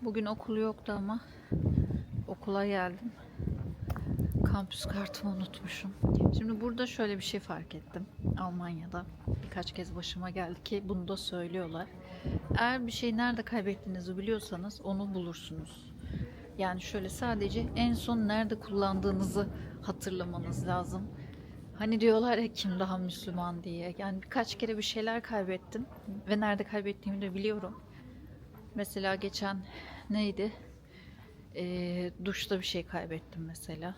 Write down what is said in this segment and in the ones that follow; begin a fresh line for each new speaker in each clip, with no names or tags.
Bugün okul yoktu ama okula geldim. Kampüs kartımı unutmuşum. Şimdi burada şöyle bir şey fark ettim. Almanya'da birkaç kez başıma geldi ki bunu da söylüyorlar. Eğer bir şeyi nerede kaybettiğinizi biliyorsanız onu bulursunuz. Yani şöyle sadece en son nerede kullandığınızı hatırlamanız lazım. Hani diyorlar ya kim daha Müslüman diye. Yani birkaç kere bir şeyler kaybettim ve nerede kaybettiğimi de biliyorum. Mesela geçen neydi? Duşta bir şey kaybettim mesela.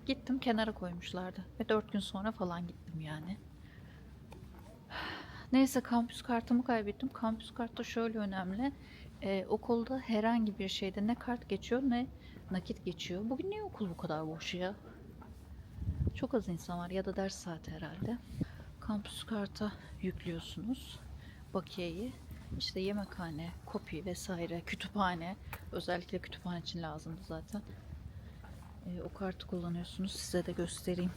Gittim kenara koymuşlardı. Ve 4 gün sonra falan gittim yani. Neyse kampüs kartımı kaybettim. Kampüs kart da şöyle önemli. Okulda herhangi bir şeyde ne kart geçiyor ne nakit geçiyor. Bugün niye okul bu kadar boş ya? Çok az insan var ya da ders saati herhalde. Kampüs karta yüklüyorsunuz bakiyeyi. İşte yemekhane, kopi vesaire, kütüphane. Özellikle kütüphane için lazımdı zaten. O kartı kullanıyorsunuz. Size de göstereyim.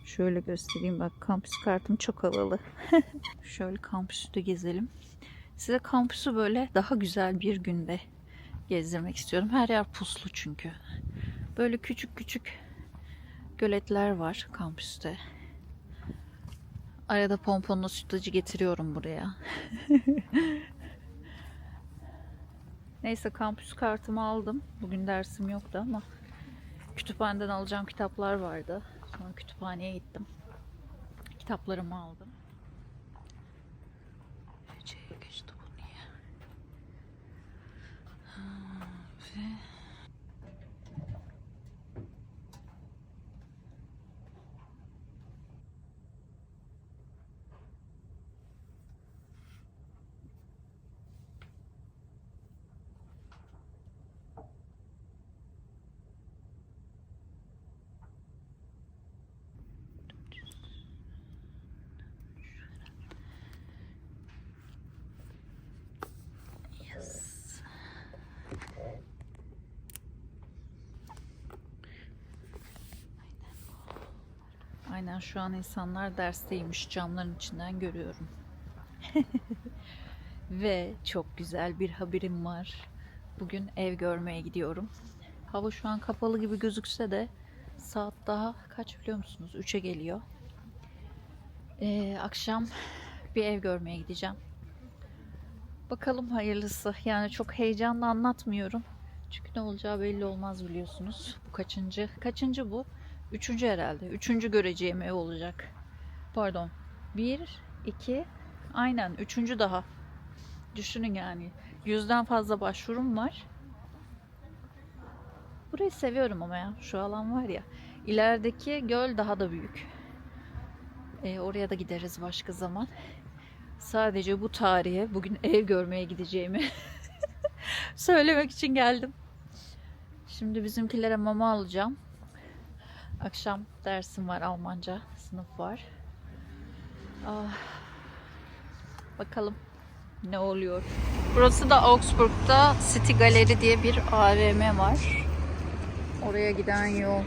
Şöyle göstereyim bak kampüs kartım çok havalı. Şöyle kampüsü de gezelim. Size kampüsü böyle daha güzel bir günde gezdirmek istiyorum. Her yer puslu çünkü. Böyle küçük küçük göletler var kampüste. Arada pomponla sütlacı getiriyorum buraya. Neyse kampüs kartımı aldım. Bugün dersim yoktu ama kütüphaneden alacağım kitaplar vardı. Sonra kütüphaneye gittim. Kitaplarımı aldım. Ece'ye geçti bu niye? Ve yes. Aynen şu an insanlar dersteymiş. Camların içinden görüyorum. Ve çok güzel bir haberim var. Bugün ev görmeye gidiyorum. Hava şu an kapalı gibi gözükse de saat daha kaç biliyor musunuz? 3'e geliyor. Akşam bir ev görmeye gideceğim. Bakalım hayırlısı. Yani çok heyecanla anlatmıyorum. Çünkü ne olacağı belli olmaz biliyorsunuz. Bu kaçıncı? Kaçıncı bu? Üçüncü herhalde. Üçüncü göreceğim ev olacak. Pardon. Bir, iki, aynen üçüncü daha. Düşünün yani. 100'den fazla başvurum var. Burayı seviyorum ama ya. Şu alan var ya. İlerideki göl daha da büyük. Oraya da gideriz başka zaman. Sadece bu tarihe bugün ev görmeye gideceğimi söylemek için geldim. Şimdi bizimkilere mama alacağım. Akşam dersim var, Almanca sınıf var. Ah, bakalım ne oluyor. Burası da Augsburg'da City Gallery diye bir AVM var. Oraya giden yol.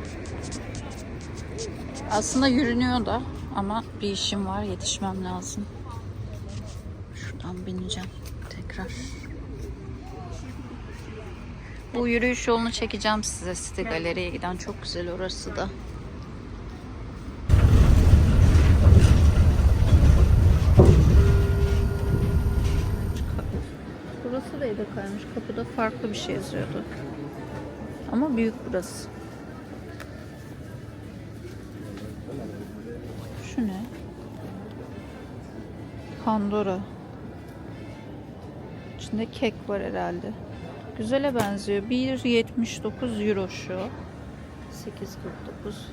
Aslında yürünüyor da ama bir işim var, yetişmem lazım. Şuradan bineceğim tekrar. Bu yürüyüş yolunu çekeceğim size. City Gallery'ye giden çok güzel orası da. Burası da Edekay'mış. Kapıda farklı bir şey yazıyordu. Ama büyük burası. Şu ne? Pandora. İçinde kek var herhalde. Güzele benziyor. 1,79 euro şu. 8,49.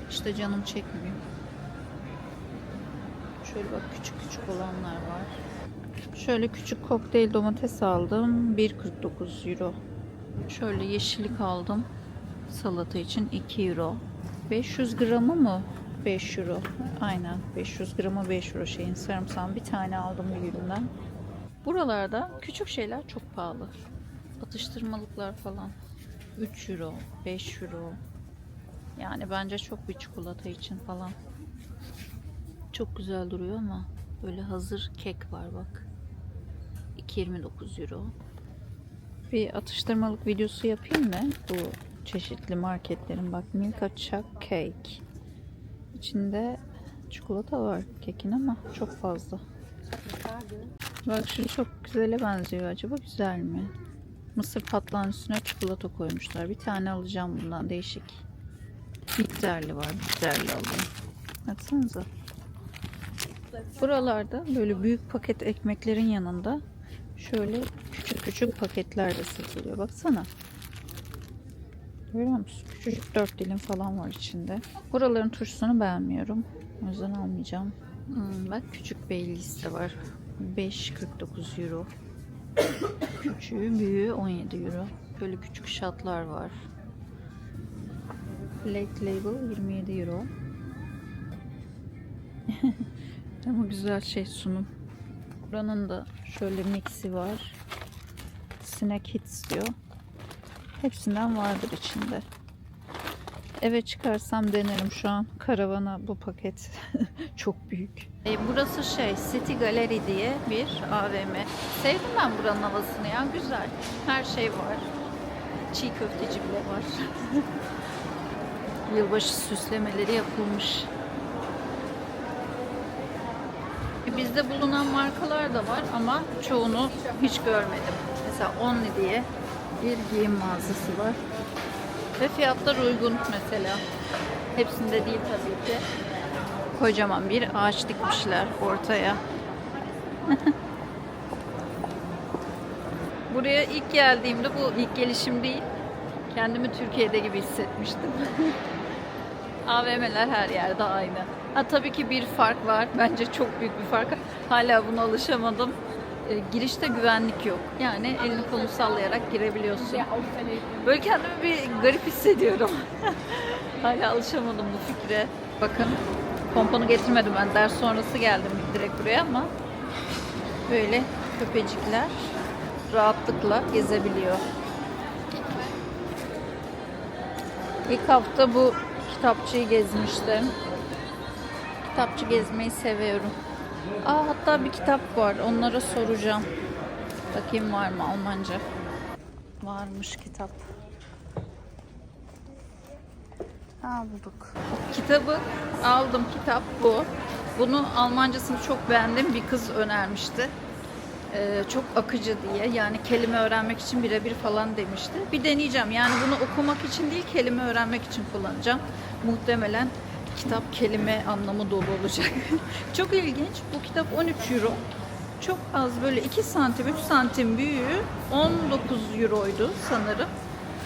İşte canım çekmiyor. Şöyle bak küçük küçük olanlar var. Şöyle küçük kokteyl domates aldım. 1,49 euro. Şöyle yeşillik aldım. Salata için 2 euro. 500 gramı mı? 5 euro. Aynen 500 gramı 5 euro şeyin. Sarımsağın bir tane aldım büyüğünden. Buralarda küçük şeyler çok pahalı. Atıştırmalıklar falan. 3 euro, 5 euro. Yani bence çok bir çikolata için falan. Çok güzel duruyor ama böyle hazır kek var bak. 2,29 euro. Bir atıştırmalık videosu yapayım mı? Bu çeşitli marketlerin. Bak, Milka Choc Cake. İçinde çikolata var kekin ama çok fazla. Bak, şu çok güzele benziyor. Acaba güzel mi? Mısır patlağının üstüne çikolata koymuşlar. Bir tane alacağım bundan, değişik. Bitterli var. Bitterli alayım. Baksanıza. Buralarda böyle büyük paket ekmeklerin yanında şöyle küçük küçük paketler de satılıyor. Baksana. Görüyor musun? Küçücük 4 dilim falan var içinde. Buraların turşusunu beğenmiyorum. O yüzden almayacağım. Bak, küçük Baileys de var. 5,49 euro. Küçüğü, büyüğü 17 euro. Böyle küçük şatlar var. Black Label 27 euro. Ama güzel şey, sunum. Buranın da şöyle mixi var. Snack Hits diyor. Hepsinden vardır içinde. Eve çıkarsam denerim şu an. Karavana bu paket çok büyük. Burası City Gallery diye bir AVM. Sevdim ben buranın havasını ya. Güzel. Her şey var. Çiğ köfteci bile var. Yılbaşı süslemeleri yapılmış. Bizde bulunan markalar da var ama çoğunu hiç görmedim. Mesela Only diye bir giyim mağazası var. Ve fiyatlar uygun mesela. Hepsinde değil tabii ki. Kocaman bir ağaç dikmişler ortaya. Buraya ilk geldiğimde, bu ilk gelişim değil, kendimi Türkiye'de gibi hissetmiştim. AVM'ler her yerde aynı. Ha, tabii ki bir fark var. Bence çok büyük bir fark. Hala buna alışamadım. Girişte güvenlik yok. Yani elini kolunu sallayarak girebiliyorsun. Böyle kendimi bir garip hissediyorum. Hala alışamadım bu fikre. Bakın, pomponu getirmedim ben. Ders sonrası geldim direkt buraya ama böyle köpecikler rahatlıkla gezebiliyor. İlk hafta bu kitapçıyı gezmiştim. Kitapçı gezmeyi seviyorum. Hatta bir kitap var. Onlara soracağım. Bakayım var mı Almanca. Varmış kitap. Bulduk. Kitabı aldım. Kitap bu. Bunu Almancasını çok beğendim. Bir kız önermişti. Çok akıcı diye. Yani kelime öğrenmek için birebir falan demişti. Bir deneyeceğim. Yani bunu okumak için değil, kelime öğrenmek için kullanacağım. Muhtemelen kitap kelime anlamı dolu olacak. Çok ilginç. Bu kitap 13 euro. Çok az, böyle 2 santim 3 santim büyüğü 19 euroydu sanırım.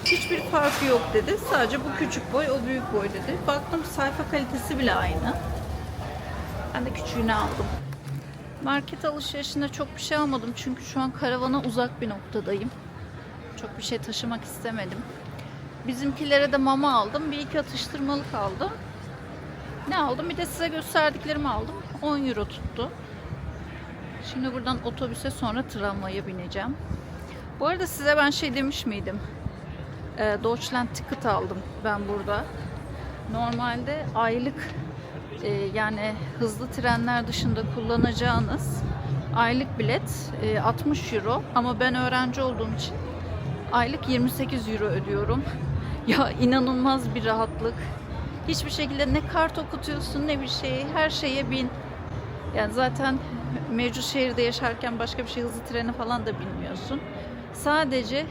Hiçbir farkı yok dedi. Sadece bu küçük boy, o büyük boy dedi. Baktım, sayfa kalitesi bile aynı. Ben de küçüğünü aldım. Market alışverişinde çok bir şey almadım. Çünkü şu an karavana uzak bir noktadayım. Çok bir şey taşımak istemedim. Bizimkilere de mama aldım. Bir iki atıştırmalık aldım. Ne aldım? Bir de size gösterdiklerimi aldım. 10 euro tuttu. Şimdi buradan otobüse, sonra tramvaya bineceğim. Bu arada size ben şey demiş miydim? Deutschland Ticket aldım ben burada. Normalde aylık yani hızlı trenler dışında kullanacağınız aylık bilet 60 euro. Ama ben öğrenci olduğum için aylık 28 euro ödüyorum. Ya, inanılmaz bir rahatlık. Hiçbir şekilde ne kart okutuyorsun ne bir şey. Her şeye bin. Yani zaten mevcut şehirde yaşarken başka bir şey, hızlı treni falan da bilmiyorsun. Sadece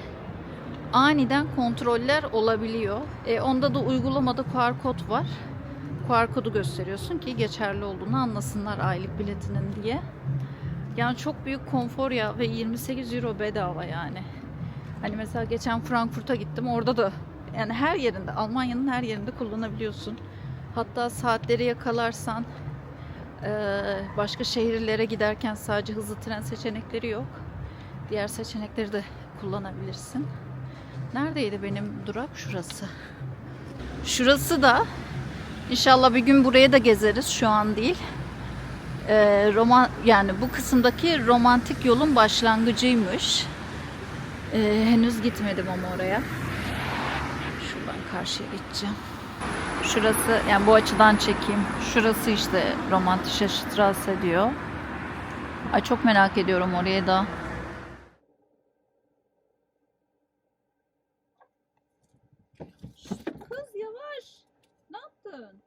aniden kontroller olabiliyor. Onda da uygulamada QR kod var. QR kodu gösteriyorsun ki geçerli olduğunu anlasınlar aylık biletinin diye. Yani çok büyük konfor ya, ve 28 euro bedava yani. Hani mesela geçen Frankfurt'a gittim, orada da yani her yerinde, Almanya'nın her yerinde kullanabiliyorsun. Hatta saatleri yakalarsan başka şehirlere giderken sadece hızlı tren seçenekleri yok. Diğer seçenekleri de kullanabilirsin. Neredeydi benim durak? Şurası. Şurası da inşallah bir gün buraya da gezeriz. Şu an değil. Yani bu kısımdaki romantik yolun başlangıcıymış. Henüz gitmedim ama oraya. Şuradan karşıya geçeceğim. Şurası, yani bu açıdan çekeyim. Şurası işte Romantische Straße diyor. Ay, çok merak ediyorum oraya da. Şşt, kız yavaş. Ne yaptın?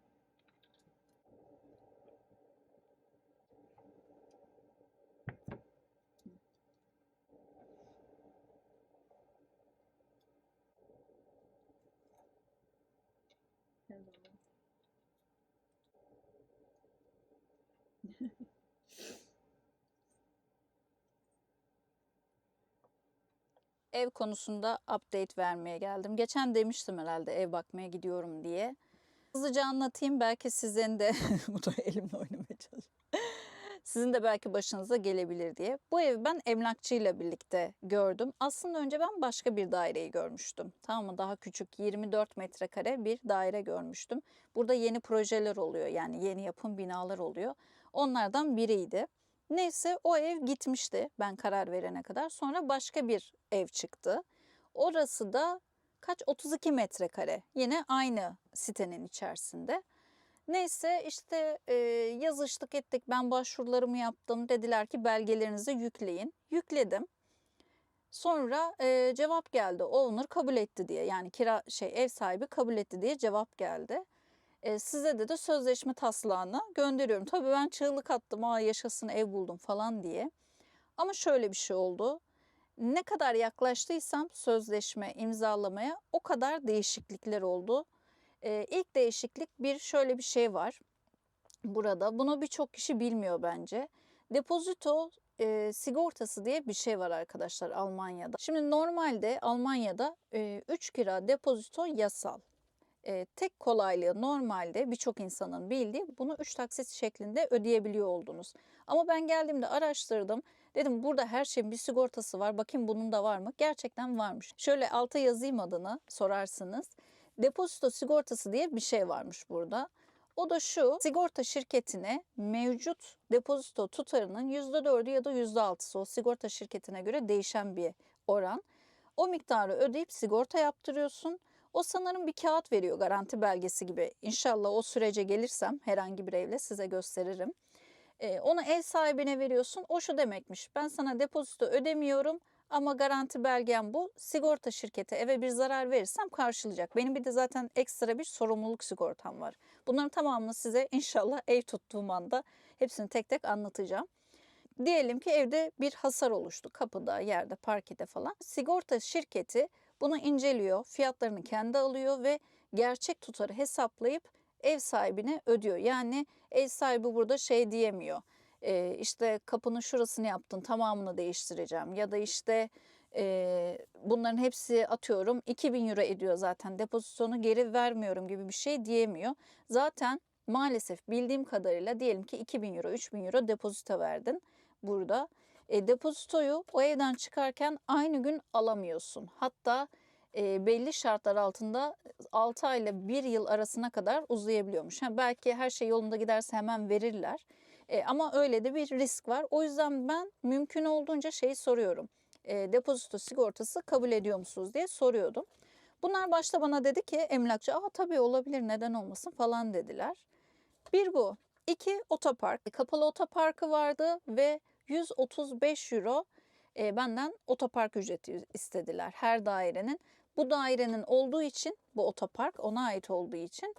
Hello. Ev konusunda update vermeye geldim. Geçen demiştim herhalde ev bakmaya gidiyorum diye. Hızlıca anlatayım, belki sizin de bu da elimle oynamaya çalışıyorum. Sizin de belki başınıza gelebilir diye. Bu evi ben emlakçıyla birlikte gördüm. Aslında önce ben başka bir daireyi görmüştüm. Tamam mı? Daha küçük 24 metrekare bir daire görmüştüm. Burada yeni projeler oluyor, yani yeni yapım binalar oluyor. Onlardan biriydi. Neyse, o ev gitmişti ben karar verene kadar. Sonra başka bir ev çıktı. Orası da kaç? 32 metrekare. Yine aynı sitenin içerisinde. Neyse işte yazıştık ettik. Ben başvurularımı yaptım. Dediler ki belgelerinizi yükleyin. Yükledim. Sonra cevap geldi. Owner kabul etti diye. Yani ev sahibi kabul etti diye cevap geldi. Size de sözleşme taslağını gönderiyorum. Tabii ben çığlık attım. Aa, yaşasın, ev buldum falan diye. Ama şöyle bir şey oldu. Ne kadar yaklaştıysam sözleşme imzalamaya o kadar değişiklikler oldu. İlk değişiklik şöyle bir şey var burada. Bunu birçok kişi bilmiyor bence. Depozito sigortası diye bir şey var arkadaşlar Almanya'da. Şimdi normalde Almanya'da 3 kira depozito yasal. Tek kolaylığı normalde birçok insanın bildiği, bunu 3 taksit şeklinde ödeyebiliyor oldunuz. Ama ben geldiğimde araştırdım. Dedim burada her şeyin bir sigortası var. Bakayım bunun da var mı? Gerçekten varmış. Şöyle alta yazayım, adını sorarsınız. Depozito sigortası diye bir şey varmış burada. O da şu: sigorta şirketine mevcut depozito tutarının %4'ü ya da %6'sı, o sigorta şirketine göre değişen bir oran. O miktarı ödeyip sigorta yaptırıyorsun. O sanırım bir kağıt veriyor, garanti belgesi gibi. İnşallah o sürece gelirsem herhangi bir evle size gösteririm. Onu ev sahibine veriyorsun. O şu demekmiş: ben sana depozito ödemiyorum ama garanti belgem bu. Sigorta şirketi eve bir zarar verirsem karşılayacak. Benim bir de zaten ekstra bir sorumluluk sigortam var. Bunların tamamını size inşallah ev tuttuğum anda hepsini tek tek anlatacağım. Diyelim ki evde bir hasar oluştu. Kapıda, yerde, parkede falan. Sigorta şirketi bunu inceliyor, fiyatlarını kendi alıyor ve gerçek tutarı hesaplayıp ev sahibine ödüyor. Yani ev sahibi burada şey diyemiyor: işte kapının şurasını yaptın, tamamını değiştireceğim. Ya da işte bunların hepsi, atıyorum, 2.000 euro ediyor zaten, depozitonu geri vermiyorum gibi bir şey diyemiyor. Zaten maalesef bildiğim kadarıyla diyelim ki 2.000 euro, 3.000 euro depozito verdin burada. Depozitoyu o evden çıkarken aynı gün alamıyorsun. Hatta belli şartlar altında 6 ay ile 1 yıl arasına kadar uzayabiliyormuş. Belki her şey yolunda giderse hemen verirler. Ama öyle de bir risk var. O yüzden ben mümkün olduğunca şeyi soruyorum: depozito sigortası kabul ediyor musunuz diye soruyordum. Bunlar başta bana dedi ki, emlakçı, tabii olabilir, neden olmasın falan dediler. Bir bu. İki, otopark. Kapalı otoparkı vardı ve 135 euro benden otopark ücreti istediler her dairenin. Bu dairenin olduğu için, bu otopark ona ait olduğu için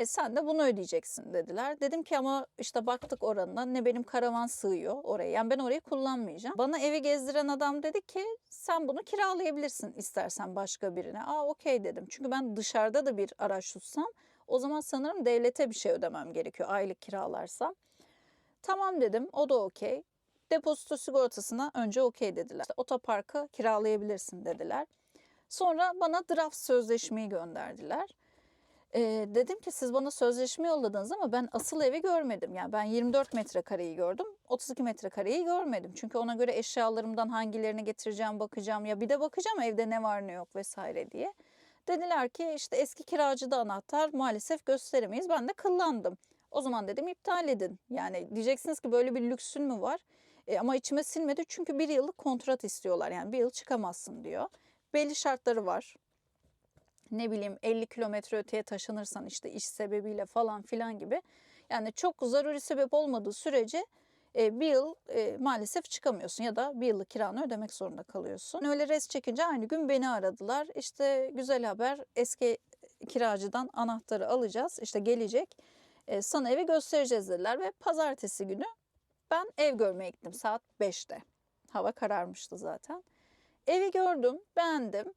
sen de bunu ödeyeceksin dediler. Dedim ki ama işte baktık oranına, ne benim karavan sığıyor oraya. Yani ben orayı kullanmayacağım. Bana evi gezdiren adam dedi ki sen bunu kiralayabilirsin istersen başka birine. Okey dedim. Çünkü ben dışarıda da bir araç tutsam o zaman sanırım devlete bir şey ödemem gerekiyor aylık kiralarsam. Tamam dedim, o da okey. Depozito sigortasına önce okey dediler. İşte otoparkı kiralayabilirsin dediler. Sonra bana draft sözleşmeyi gönderdiler. Dedim ki siz bana sözleşme yolladınız ama ben asıl evi görmedim. Yani ben 24 metrekareyi gördüm, 32 metrekareyi görmedim. Çünkü ona göre eşyalarımdan hangilerini getireceğim bakacağım. Ya bir de bakacağım evde ne var ne yok vesaire diye. Dediler ki işte eski kiracıda anahtar maalesef gösteremeyiz. Ben de kıllandım. O zaman dedim iptal edin. Yani diyeceksiniz ki böyle bir lüksün mü var? Ama içime sinmedi çünkü 1 yıllık kontrat istiyorlar. Yani 1 yıl çıkamazsın diyor. Belli şartları var. Ne bileyim 50 kilometre öteye taşınırsan işte iş sebebiyle falan filan gibi. Yani çok zaruri sebep olmadığı sürece
Bir yıl maalesef çıkamıyorsun ya da bir yıllık kiranı ödemek zorunda kalıyorsun. Öyle res çekince aynı gün beni aradılar. İşte güzel haber, eski kiracıdan anahtarı alacağız. İşte gelecek. Sana evi göstereceğiz dediler ve pazartesi günü ben ev görmeye gittim saat 5'te. Hava kararmıştı zaten. Evi gördüm, beğendim.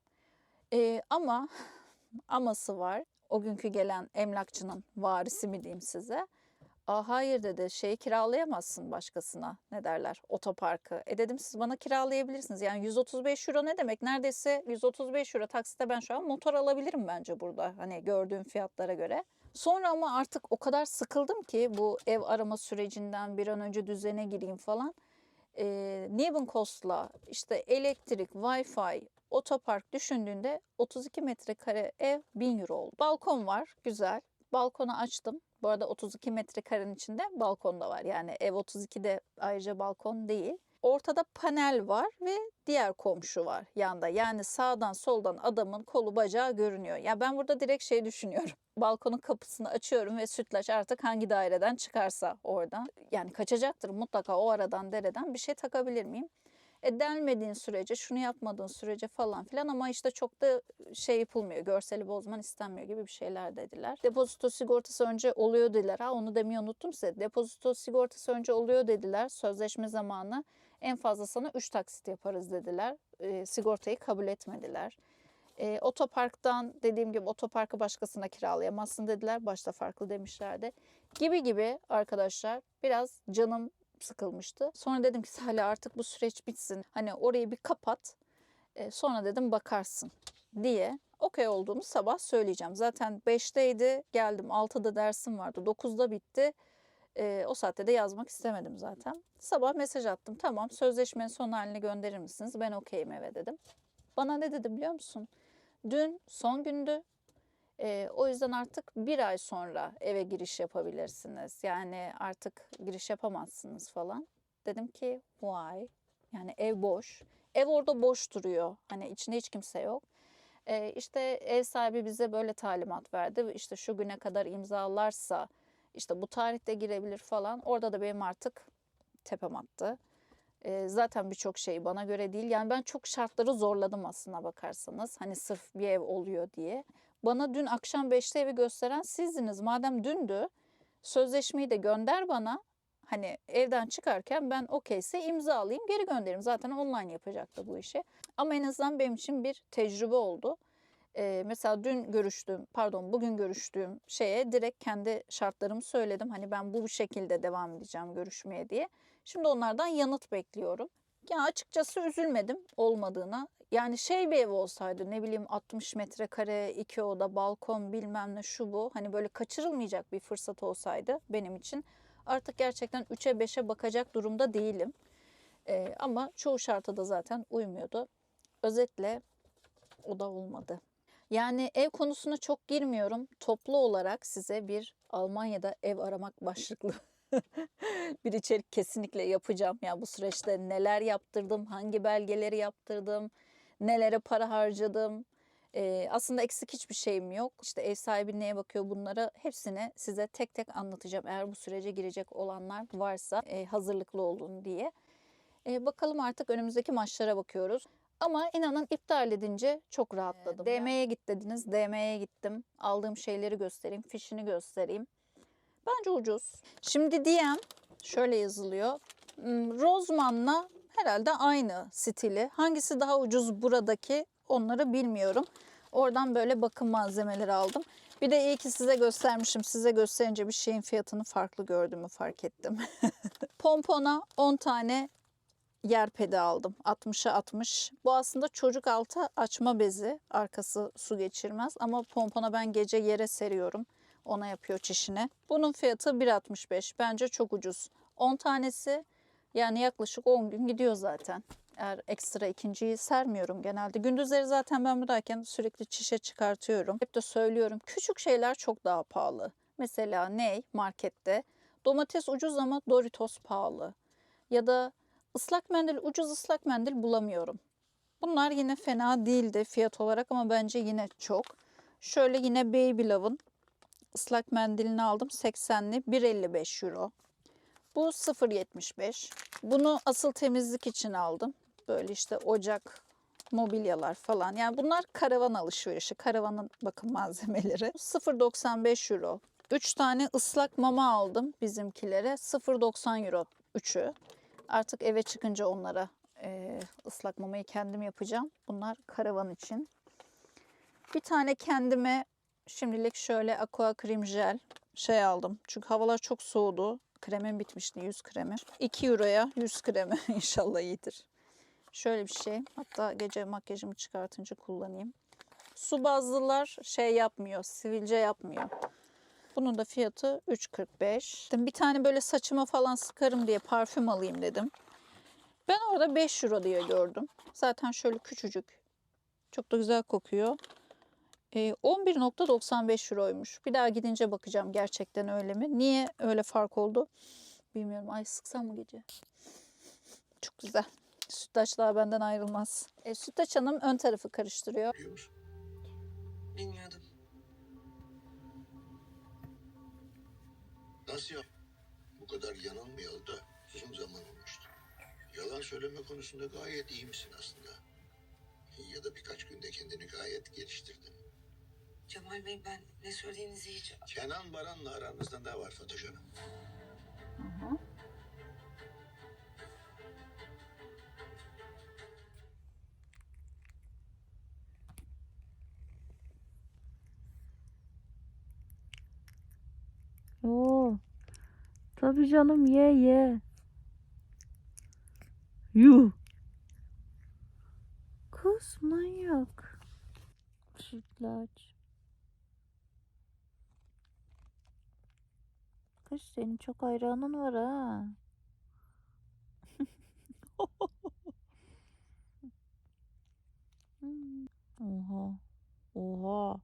Ama aması var. O günkü gelen emlakçının varisi mi diyeyim size. Hayır dedi, şeyi kiralayamazsın başkasına. Ne derler? Otoparkı. Dedim siz bana kiralayabilirsiniz. Yani 135 euro ne demek? Neredeyse 135 euro taksitle ben şu an motor alabilirim bence burada. Hani gördüğüm fiyatlara göre. Sonra ama artık o kadar sıkıldım ki bu ev arama sürecinden bir an önce düzene gireyim falan. Nebenkosten'la işte elektrik, Wi-Fi, otopark düşündüğünde 32 metrekare ev 1000 euro oldu. Balkon var, güzel. Balkonu açtım. Bu arada 32 metrekarenin içinde balkon da var. Yani ev 32'de ayrıca balkon değil. Ortada panel var ve diğer komşu var yanda. Yani sağdan soldan adamın kolu bacağı görünüyor. Ya ben burada direkt şey düşünüyorum. Balkonun kapısını açıyorum ve sütlaç artık hangi daireden çıkarsa oradan. Yani kaçacaktır mutlaka o aradan dereden bir şey takabilir miyim? Delmediğin sürece, şunu yapmadığın sürece falan filan ama işte çok da şey yapılmıyor. Görseli bozman istenmiyor gibi bir şeyler dediler. Depozito sigortası önce oluyor dediler. Onu demeyi unuttum size. Depozito sigortası önce oluyor dediler. Sözleşme zamanı en fazla sana 3 taksit yaparız dediler. Sigortayı kabul etmediler. Otoparktan dediğim gibi otoparkı başkasına kiralayamazsın dediler. Başta farklı demişlerdi. Gibi gibi arkadaşlar biraz canım sıkılmıştı. Sonra dedim ki Salih artık bu süreç bitsin. Hani orayı bir kapat. Sonra dedim bakarsın diye okey olduğumu sabah söyleyeceğim. Zaten 5'teydi geldim 6'da dersim vardı 9'da bitti. O saatte de yazmak istemedim zaten. Sabah mesaj attım tamam sözleşmenin son halini gönderir misiniz? Ben okeyim eve dedim. Bana ne dedi biliyor musun? Dün son gündü. O yüzden artık bir ay sonra eve giriş yapabilirsiniz. Yani artık giriş yapamazsınız falan. Dedim ki why? Yani ev boş. Ev orada boş duruyor. Hani içinde hiç kimse yok. İşte ev sahibi bize böyle talimat verdi. İşte şu güne kadar imzalarsa işte bu tarihte girebilir falan. Orada da benim artık tepem attı. Zaten birçok şey bana göre değil. Yani ben çok şartları zorladım aslına bakarsanız. Hani sırf bir ev oluyor diye. Bana dün akşam 5'te evi gösteren sizdiniz. Madem dündü sözleşmeyi de gönder bana. Hani evden çıkarken ben okeyse imzalayayım geri gönderirim. Zaten online yapacaktı bu işi. Ama en azından benim için bir tecrübe oldu. Mesela bugün görüştüğüm şeye direkt kendi şartlarımı söyledim. Hani ben bu şekilde devam edeceğim görüşmeye diye. Şimdi onlardan yanıt bekliyorum. Ya açıkçası üzülmedim olmadığına. Yani şey bir ev olsaydı ne bileyim 60 metrekare, 2 oda, balkon bilmem ne şu bu. Hani böyle kaçırılmayacak bir fırsat olsaydı benim için. Artık gerçekten 3'e 5'e bakacak durumda değilim. Ama çoğu şarta da zaten uymuyordu. Özetle o da olmadı. Yani ev konusuna çok girmiyorum. Toplu olarak size bir Almanya'da ev aramak başlıklı bir içerik kesinlikle yapacağım. Yani bu süreçte neler yaptırdım, hangi belgeleri yaptırdım, nelere para harcadım. Aslında eksik hiçbir şeyim yok. İşte ev sahibi neye bakıyor bunlara hepsini size tek tek anlatacağım. Eğer bu sürece girecek olanlar varsa hazırlıklı olun diye. Bakalım artık önümüzdeki maçlara bakıyoruz. Ama inanın iptal edince çok rahatladım. DM'ye git dediniz. DM'ye gittim. Aldığım şeyleri göstereyim. Fişini göstereyim. Bence ucuz. Şimdi DM şöyle yazılıyor. Roseman'la herhalde aynı stili. Hangisi daha ucuz buradaki onları bilmiyorum. Oradan böyle bakım malzemeleri aldım. Bir de iyi ki size göstermişim. Size gösterince bir şeyin fiyatını farklı gördüğümü fark ettim. Pompona 10 tane yer pedi aldım. 60'a 60. Bu aslında çocuk altı açma bezi. Arkası su geçirmez. Ama pompona ben gece yere seriyorum. Ona yapıyor çişini. Bunun fiyatı 1,65. Bence çok ucuz. 10 tanesi yani yaklaşık 10 gün gidiyor zaten. Eğer ekstra ikinciyi sermiyorum genelde. Gündüzleri zaten ben buradayken sürekli çişe çıkartıyorum. Hep de söylüyorum. Küçük şeyler çok daha pahalı. Mesela ne? Markette. Domates ucuz ama Doritos pahalı. Ya da Islak mendil, ucuz ıslak mendil bulamıyorum. Bunlar yine fena değildi fiyat olarak ama bence yine çok. Şöyle yine Baby Love'ın ıslak mendilini aldım. 80'li 1,55 euro. Bu 0.75. Bunu asıl temizlik için aldım. Böyle işte ocak, mobilyalar falan. Yani bunlar karavan alışverişi, karavanın bakım malzemeleri. 0.95 euro. 3 tane ıslak mama aldım bizimkilere. 0.90 euro üçü. Artık eve çıkınca onlara ıslak mamayı kendim yapacağım. Bunlar karavan için. Bir tane kendime şimdilik şöyle aqua cream jel aldım. Çünkü havalar çok soğudu. Kremim bitmişti, yüz kremi. 2 euroya yüz kremi inşallah iyidir. Şöyle bir şey. Hatta gece makyajımı çıkartınca kullanayım. Su bazlılar yapmıyor, sivilce yapmıyor. Bunun da fiyatı 3.45. Bir tane böyle saçıma falan sıkarım diye parfüm alayım dedim. Ben orada 5 euro diye gördüm. Zaten şöyle küçücük. Çok da güzel kokuyor. 11.95 euroymuş. Bir daha gidince bakacağım gerçekten öyle mi? Niye öyle fark oldu? Bilmiyorum. Ay sıksam mı gece? Çok güzel. Sütlaç daha benden ayrılmaz. Sütlaç Hanım ön tarafı karıştırıyor.
Biliyor musun? Bilmiyordum. Nasıl yap? Bu kadar yanılmayalı da uzun zaman olmuştu. Yalan söyleme konusunda gayet iyi misin aslında? Ya da birkaç günde kendini gayet geliştirdin.
Cemal Bey, ben ne söylediğinizi hiç...
Kenan Baran'la aranızda ne var Fatoş Hanım?
Hı hı.
Oo, tabii canım, ye ye. Yuh. Kız manyak. Sütlaç. Kız senin çok hayranın var ha. Hmm. Oha. Oha.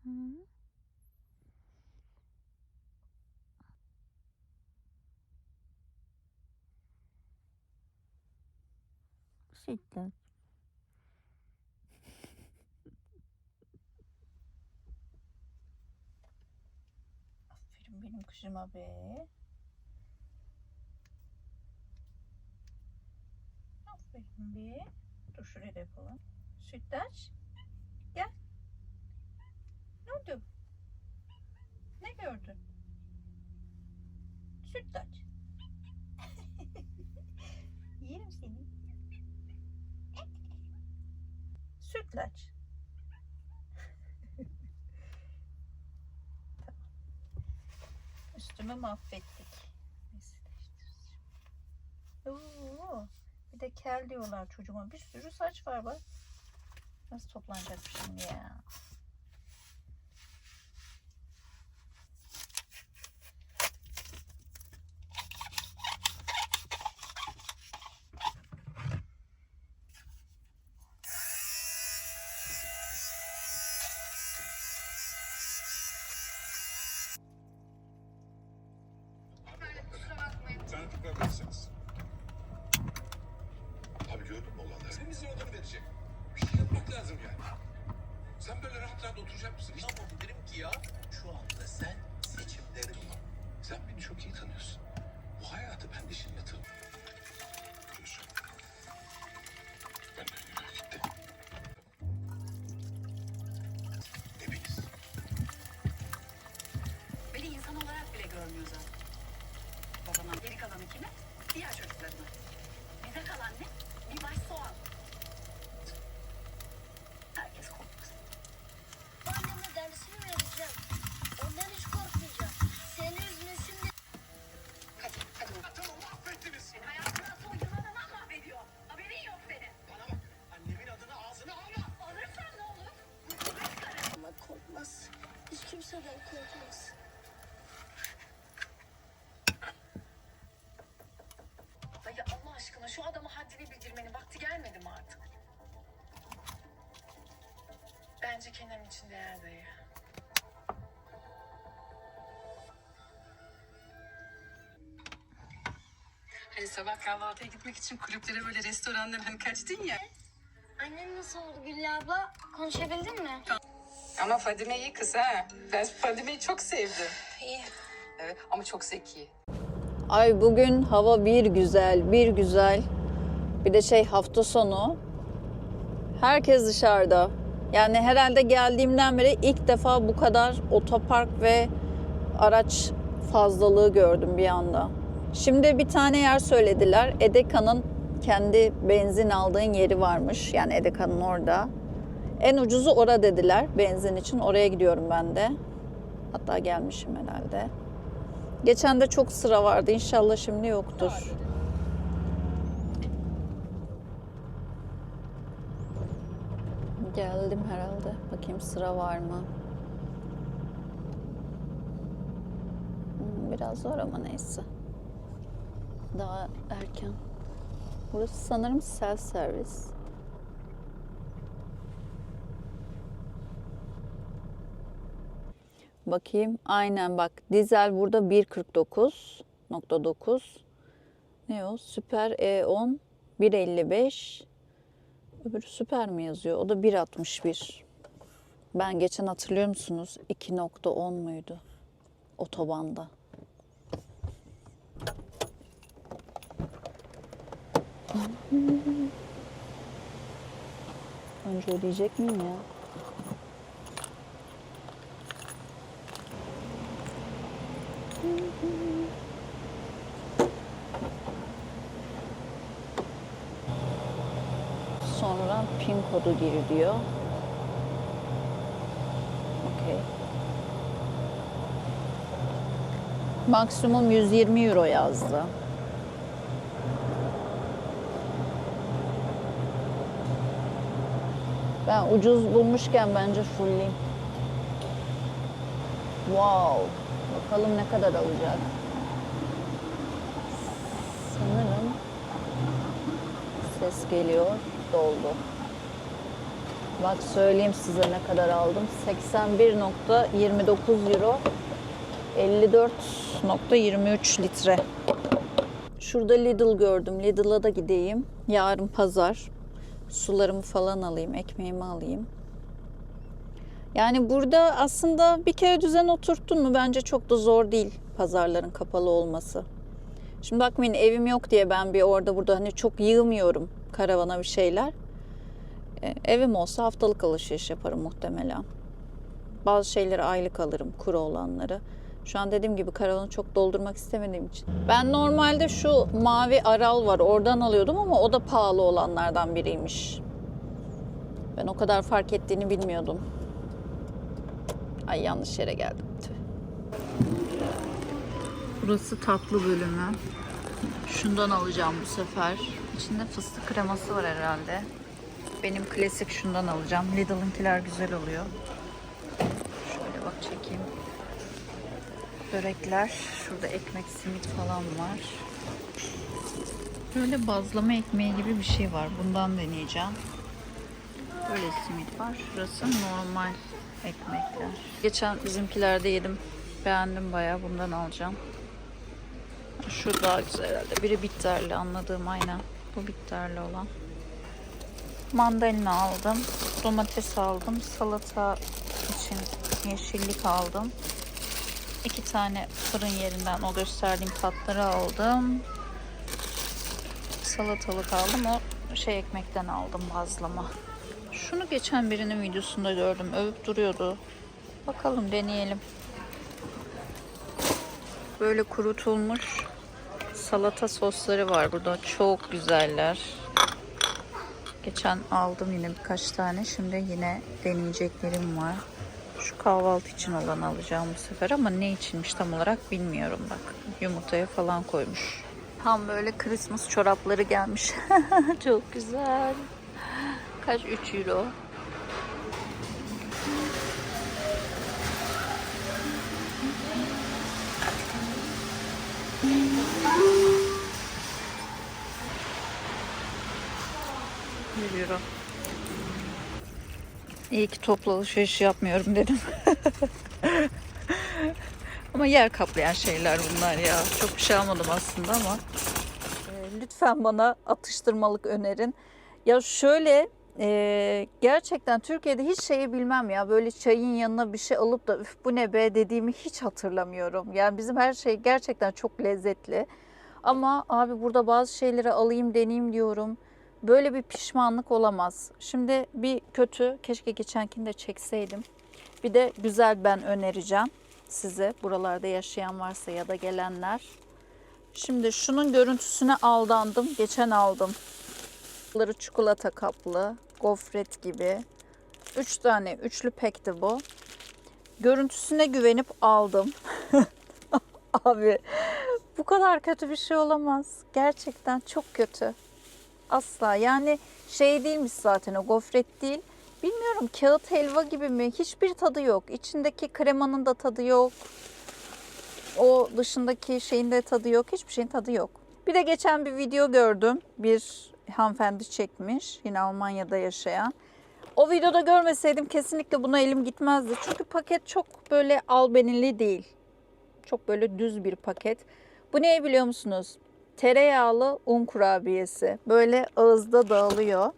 Hı. Sütlaç.
Aferin benim kızıma be. Aferin be. Dur şuraya da yapalım. Sütlaç. Gel. Ne oldu? Ne gördün? Sütlaç. Yerim seni. Sütlaç. Üstümü mahvettik. Neyse değiştireceğim. Oo, bir de kel diyorlar çocuğuma. Bir sürü saç var bak. Nasıl toplanacak şimdi ya?
Sen tutabilirsiniz. Tabii gördün mü olanları? Senin izin olduğunu verecek. Bir şey yapmak lazım yani. Sen böyle rahat rahat oturacak mısın? Hiç
Tamam derim ki ya şu anda sen seçimlerin var.
sen beni çok iyi tanıyorsun. Bu hayatı ben dişinle tanıyorum. Biliyorsun. Benden yürü gitti. Hepiniz.
Beni insan olarak bile görmüyor zaten. Babamın geri kalanı kime? Diğer çocuklarına. Bize kalan ne? Bir baş soğan. Herkes korkmasın.
Anneme dersini vereceğim. Ondan hiç korkmayacağım. Seni üzmesin de.
Hadi, hadi.
Tamam affettiniz.
Senin hayatından son yıllardan mahvediyor. Haberin yok senin.
Bana bak. Annemin adını ağzına alma.
Alırsan ne olur?
Ama korkmaz. Hiç kimseden korkmaz.
Dayı Allah aşkına şu adama haddini bildirmenin vakti gelmedi mi artık? Bence Kenan için değer dayı. Hani sabah kahvaltıya gitmek için kulüplere böyle restoranlara hani kaçtın ya.
Annen nasıl oldu Güllü abla? Konuşabildin mi?
Ama Fadime iyi kız ha. Ben Fadime'yi çok sevdim. İyi. Evet ama çok zeki.
Ay bugün hava bir güzel, bir güzel. Bir de hafta sonu. Herkes dışarıda. Yani herhalde geldiğimden beri ilk defa bu kadar otopark ve araç fazlalığı gördüm bir anda. Şimdi bir tane yer söylediler. Edeka'nın kendi benzin aldığın yeri varmış. Yani Edeka'nın orada. En ucuzu orada dediler benzin için. Oraya gidiyorum ben de. Hatta gelmişim herhalde. Geçen de çok sıra vardı. İnşallah şimdi yoktur. Geldim herhalde. Bakayım sıra var mı? Biraz zor ama neyse. Daha erken. Burası sanırım self servis. Bakayım. Aynen bak. Dizel burada 1.49.9. Ne o? Süper E10 1.55. Öbürü süper mi yazıyor? O da 1.61. Ben geçen hatırlıyor musunuz? 2.10 muydu? Otobanda. Önce ödeyecek miyim ya? Sonra pin kodu gir diyor. Okey. Maksimum 120 euro yazdı. Ben ucuz bulmuşken bence fullleyeyim. Wow. Bakalım ne kadar alacak. Sanırım ses geliyor. Doldu. Bak söyleyeyim size ne kadar aldım. 81.29 euro. 54.23 litre. Şurada Lidl gördüm. Lidl'a da gideyim. Yarın pazar. Sularımı falan alayım. Ekmeğimi alayım. Yani burada aslında bir kere düzen oturttun mu bence çok da zor değil pazarların kapalı olması. Şimdi bakmayın evim yok diye ben bir orada burada hani çok yığmıyorum karavana bir şeyler. Evim olsa haftalık alışveriş yaparım muhtemelen. Bazı şeyleri aylık alırım, kuru olanları. Şu an dediğim gibi karavanı çok doldurmak istemediğim için. Ben normalde şu mavi Aral var oradan alıyordum ama o da pahalı olanlardan biriymiş. Ben o kadar fark ettiğini bilmiyordum. Ay yanlış yere geldim. Burası tatlı bölümü. Şundan alacağım bu sefer. İçinde fıstık kreması var herhalde. Benim klasik şundan alacağım. Lidl'ınkiler güzel oluyor. Şöyle bak çekeyim. Börekler. Şurada ekmek, simit falan var. Böyle bazlama ekmeği gibi bir şey var. Bundan deneyeceğim. Böyle simit var. Şurası normal ekmekler. Geçen bizimkilerde yedim. Beğendim bayağı. Bundan alacağım. Şu daha güzel herhalde. Biri bitterli anladığım aynen. Bu bitterli olan. Mandalina aldım. Domates aldım. Salata için yeşillik aldım. 2 tane fırın yerinden o gösterdiğim tatları aldım. Salatalık aldım. O ekmekten aldım bazlama. Şunu geçen birinin videosunda gördüm. Övüp duruyordu. Bakalım deneyelim. Böyle kurutulmuş salata sosları var burada. Çok güzeller. Geçen aldım yine birkaç tane. Şimdi yine deneyeceklerim var. Şu kahvaltı için olan alacağım bu sefer ama ne içinmiş tam olarak bilmiyorum bak. Yumurtaya falan koymuş. Tam böyle Christmas çorapları gelmiş. Çok güzel. Kaç? 3 euro. €1. İyi ki toplu alışveriş yapmıyorum dedim. Ama yer kaplayan şeyler bunlar ya. Çok bir şey almadım aslında ama. lütfen bana atıştırmalık önerin. Ya şöyle gerçekten Türkiye'de hiç şeyi bilmem ya. Böyle çayın yanına bir şey alıp da üf bu ne be dediğimi hiç hatırlamıyorum. Yani bizim her şey gerçekten çok lezzetli. Ama abi burada bazı şeyleri alayım deneyeyim diyorum. Böyle bir pişmanlık olamaz. Şimdi bir kötü, keşke geçenkini de çekseydim. Bir de güzel ben önereceğim size. Buralarda yaşayan varsa ya da gelenler. Şimdi şunun görüntüsüne aldandım. Geçen aldım. Bunları çikolata kaplı, gofret gibi. 3 tane üçlü pekti bu. Görüntüsüne güvenip aldım. Abi bu kadar kötü bir şey olamaz. Gerçekten çok kötü. Asla yani şey değilmiş zaten o gofret değil. Bilmiyorum kağıt helva gibi mi? Hiçbir tadı yok. İçindeki kremanın da tadı yok. O dışındaki şeyin de tadı yok. Hiçbir şeyin tadı yok. Bir de geçen bir video gördüm. Bir hanımefendi çekmiş. Yine Almanya'da yaşayan. O videoda görmeseydim kesinlikle buna elim gitmezdi. Çünkü paket çok böyle albenili değil. Çok böyle düz bir paket. Bu ne biliyor musunuz? Tereyağlı un kurabiyesi. Böyle ağızda dağılıyor.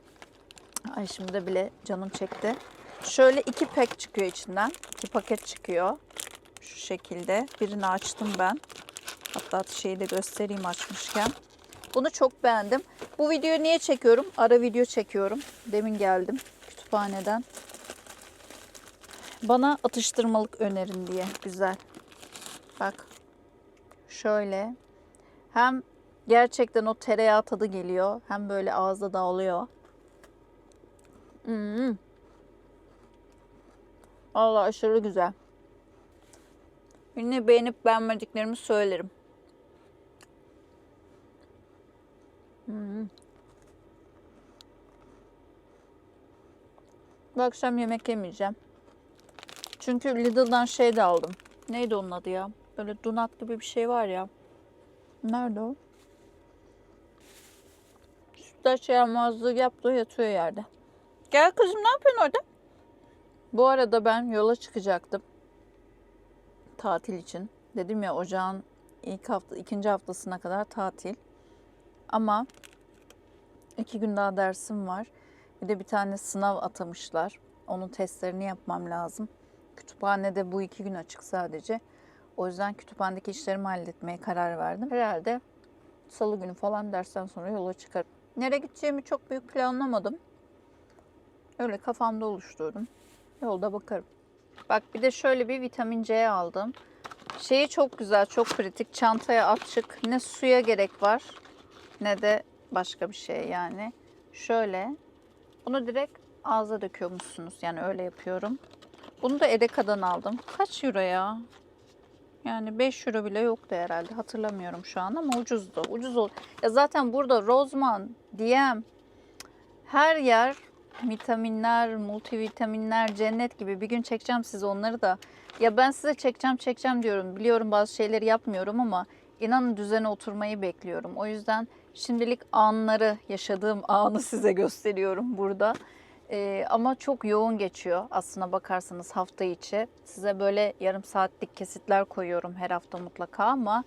Ay şimdi de bile canım çekti. Şöyle 2 paket çıkıyor içinden. 2 paket çıkıyor. Şu şekilde. Birini açtım ben. Hatta şeyi de göstereyim açmışken. Bunu çok beğendim. Bu videoyu niye çekiyorum? Ara video çekiyorum. Demin geldim kütüphaneden. Bana atıştırmalık önerin diye. Güzel. Bak. Şöyle. Hem gerçekten o tereyağı tadı geliyor. Hem böyle ağızda dağılıyor. Allah aşırı güzel. Yine beğenip beğenmediklerimi söylerim. Bu akşam yemek yemeyeceğim. Çünkü Lidl'dan şey de aldım. Neydi onun adı ya? Böyle donat gibi bir şey var ya. Nerede o? Sütlaç yaramazlığı yaptığı yatıyor yerde. Gel kızım ne yapıyorsun orada? Bu arada ben yola çıkacaktım. Tatil için. Dedim ya ocağın ikinci haftasına kadar tatil. Ama 2 gün daha dersim var. Bir de bir tane sınav atamışlar. Onun testlerini yapmam lazım. Kütüphanede bu 2 gün açık sadece. O yüzden kütüphanedeki işlerimi halletmeye karar verdim. Herhalde salı günü falan dersten sonra yola çıkarım. Nereye gideceğimi çok büyük planlamadım. Öyle kafamda oluşturdum. Yolda bakarım. Bak bir de şöyle bir vitamin C aldım. Şeyi çok güzel, çok pratik. Çantaya açık. Ne suya gerek var ne de başka bir şey yani. Şöyle. Bunu direkt ağza döküyormuşsunuz. Yani öyle yapıyorum. Bunu da Edeka'dan aldım. Kaç euro ya? Yani 5 euro bile yoktu herhalde. Hatırlamıyorum şu an ama ucuzdu. Ucuz oldu. Ya zaten burada Rossmann, DM, her yer vitaminler, multivitaminler, cennet gibi. Bir gün çekeceğim size onları da. Ya ben size çekeceğim diyorum. Biliyorum bazı şeyleri yapmıyorum ama inanın düzene oturmayı bekliyorum. O yüzden şimdilik anları, yaşadığım anı size gösteriyorum burada. Ama çok yoğun geçiyor aslına bakarsanız hafta içi. Size böyle yarım saatlik kesitler koyuyorum her hafta mutlaka ama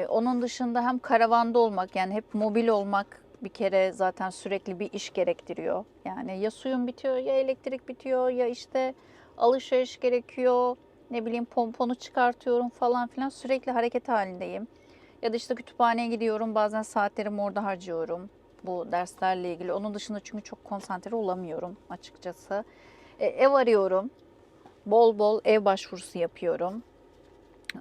onun dışında hem karavanda olmak yani hep mobil olmak bir kere zaten sürekli bir iş gerektiriyor. Yani ya suyun bitiyor ya elektrik bitiyor ya işte alışveriş gerekiyor. Ne bileyim pomponu çıkartıyorum falan filan sürekli hareket halindeyim. Ya da işte kütüphaneye gidiyorum bazen saatlerimi orada harcıyorum bu derslerle ilgili. Onun dışında çünkü çok konsantre olamıyorum açıkçası. Ev arıyorum. Bol bol ev başvurusu yapıyorum.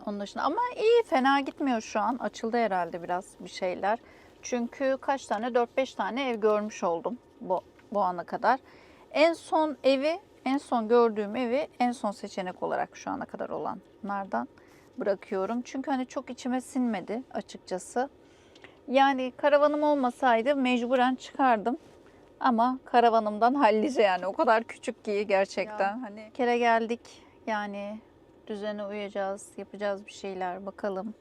Onun dışında ama iyi fena gitmiyor şu an. Açıldı herhalde biraz bir şeyler. Çünkü kaç tane 4-5 tane ev görmüş oldum bu ana kadar. En son gördüğüm evi en son seçenek olarak şu ana kadar olanlardan bırakıyorum. Çünkü hani çok içime sinmedi açıkçası. Yani karavanım olmasaydı mecburen çıkardım. Ama karavanımdan hallice yani o kadar küçük ki gerçekten. Hani bir kere geldik yani düzene uyacağız, yapacağız bir şeyler bakalım.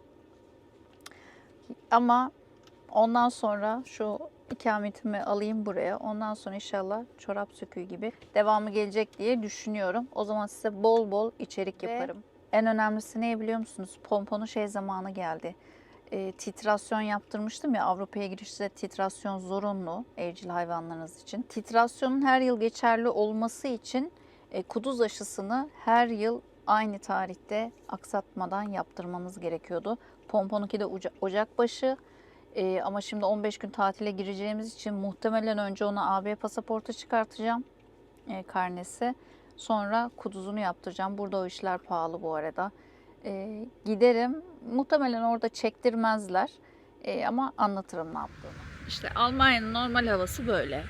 Ama ondan sonra şu ikametimi alayım buraya. Ondan sonra inşallah çorap söküğü gibi devamı gelecek diye düşünüyorum. O zaman size bol bol içerik yaparım. En önemlisi ne biliyor musunuz? Pomponun zamanı geldi. titrasyon yaptırmıştım ya, Avrupa'ya girişte titrasyon zorunlu evcil hayvanlarınız için. Titrasyonun her yıl geçerli olması için kuduz aşısını her yıl aynı tarihte aksatmadan yaptırmanız gerekiyordu. Pomponunki de Ocakbaşı. Ama şimdi 15 gün tatile gireceğimiz için muhtemelen önce ona AB pasaportu çıkartacağım, karnesi. Sonra kuduzunu yaptıracağım. Burada o işler pahalı bu arada. Giderim. Muhtemelen orada çektirmezler. Ama anlatırım ne yaptığımı. İşte Almanya'nın normal havası böyle.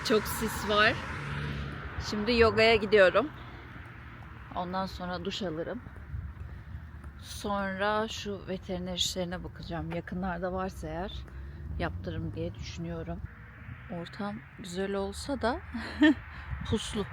Çok sis var. Şimdi yogaya gidiyorum. Ondan sonra duş alırım. Sonra şu veteriner işlerine bakacağım. Yakınlarda varsa eğer yaptırırım diye düşünüyorum. Ortam güzel olsa da puslu.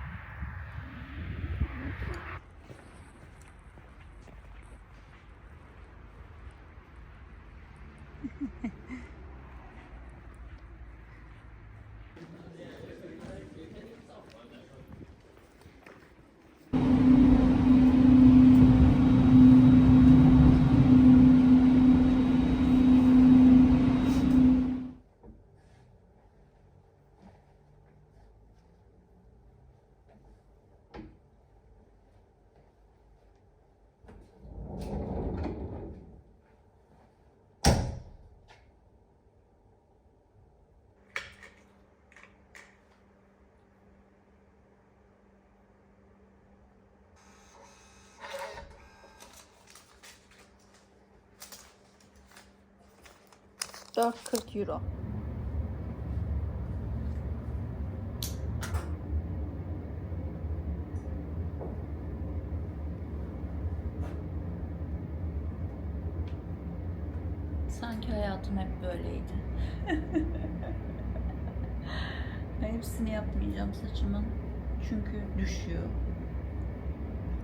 €440. Sanki hayatım hep böyleydi. Hepsini yapmayacağım saçımın. Çünkü düşüyor.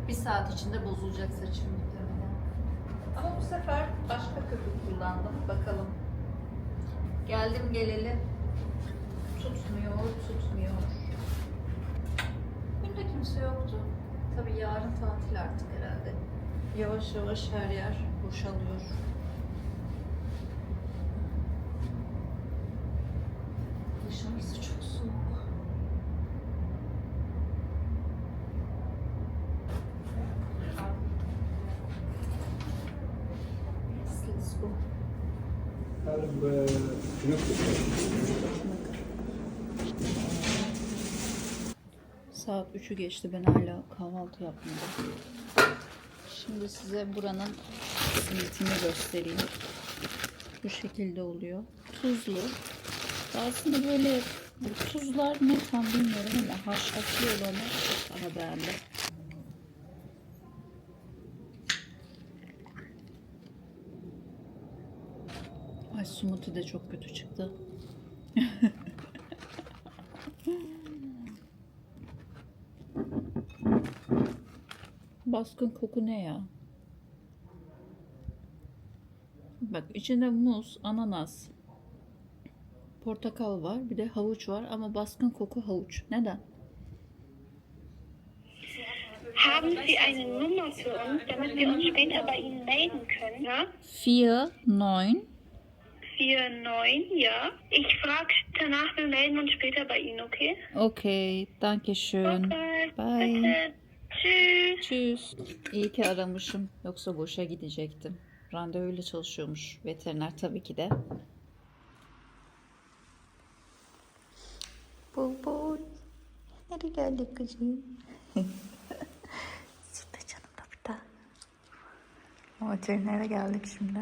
Bir saat içinde bozulacak saçım muhtemelen. Ama bu sefer başka köpük kullandım. Bakalım. Geldim geleli. Tutmuyor. Bugün de kimse yoktu. Tabii yarın tatil artık herhalde. Yavaş yavaş her yer boşalıyor. Dışarısı çok soğuk. Let's go. Saat 3'ü geçti. Ben hala kahvaltı yapmadım. Şimdi size buranın simitini göstereyim. Bu şekilde oluyor. Tuzlu. Aslında böyle bu tuzlar ne tam bilmiyorum ama haşhaşlı olanı çok daha beğendim. Ay, smoothie de çok kötü çıktı. Baskın koku ne ya? Bak, içinde muz, ananas, portakal var, bir de havuç var ama baskın koku havuç. Neden?
Haben Sie eine Nummer für uns, damit wir uns später bei Ihnen melden können? Ja?
49.
49, ja. Ich frage danach, wir melden uns später bei Ihnen, okay?
Okay, danke schön.
Okay,
Bye.
bitte. Tschüss.
Tschüss. İyi ki aramışım. Yoksa boşa gidecektim. Randevuyla çalışıyormuş veteriner tabii ki de. Bul. Nereye geldik kızım? Süt canım da burada. O veterinere geldik şimdi.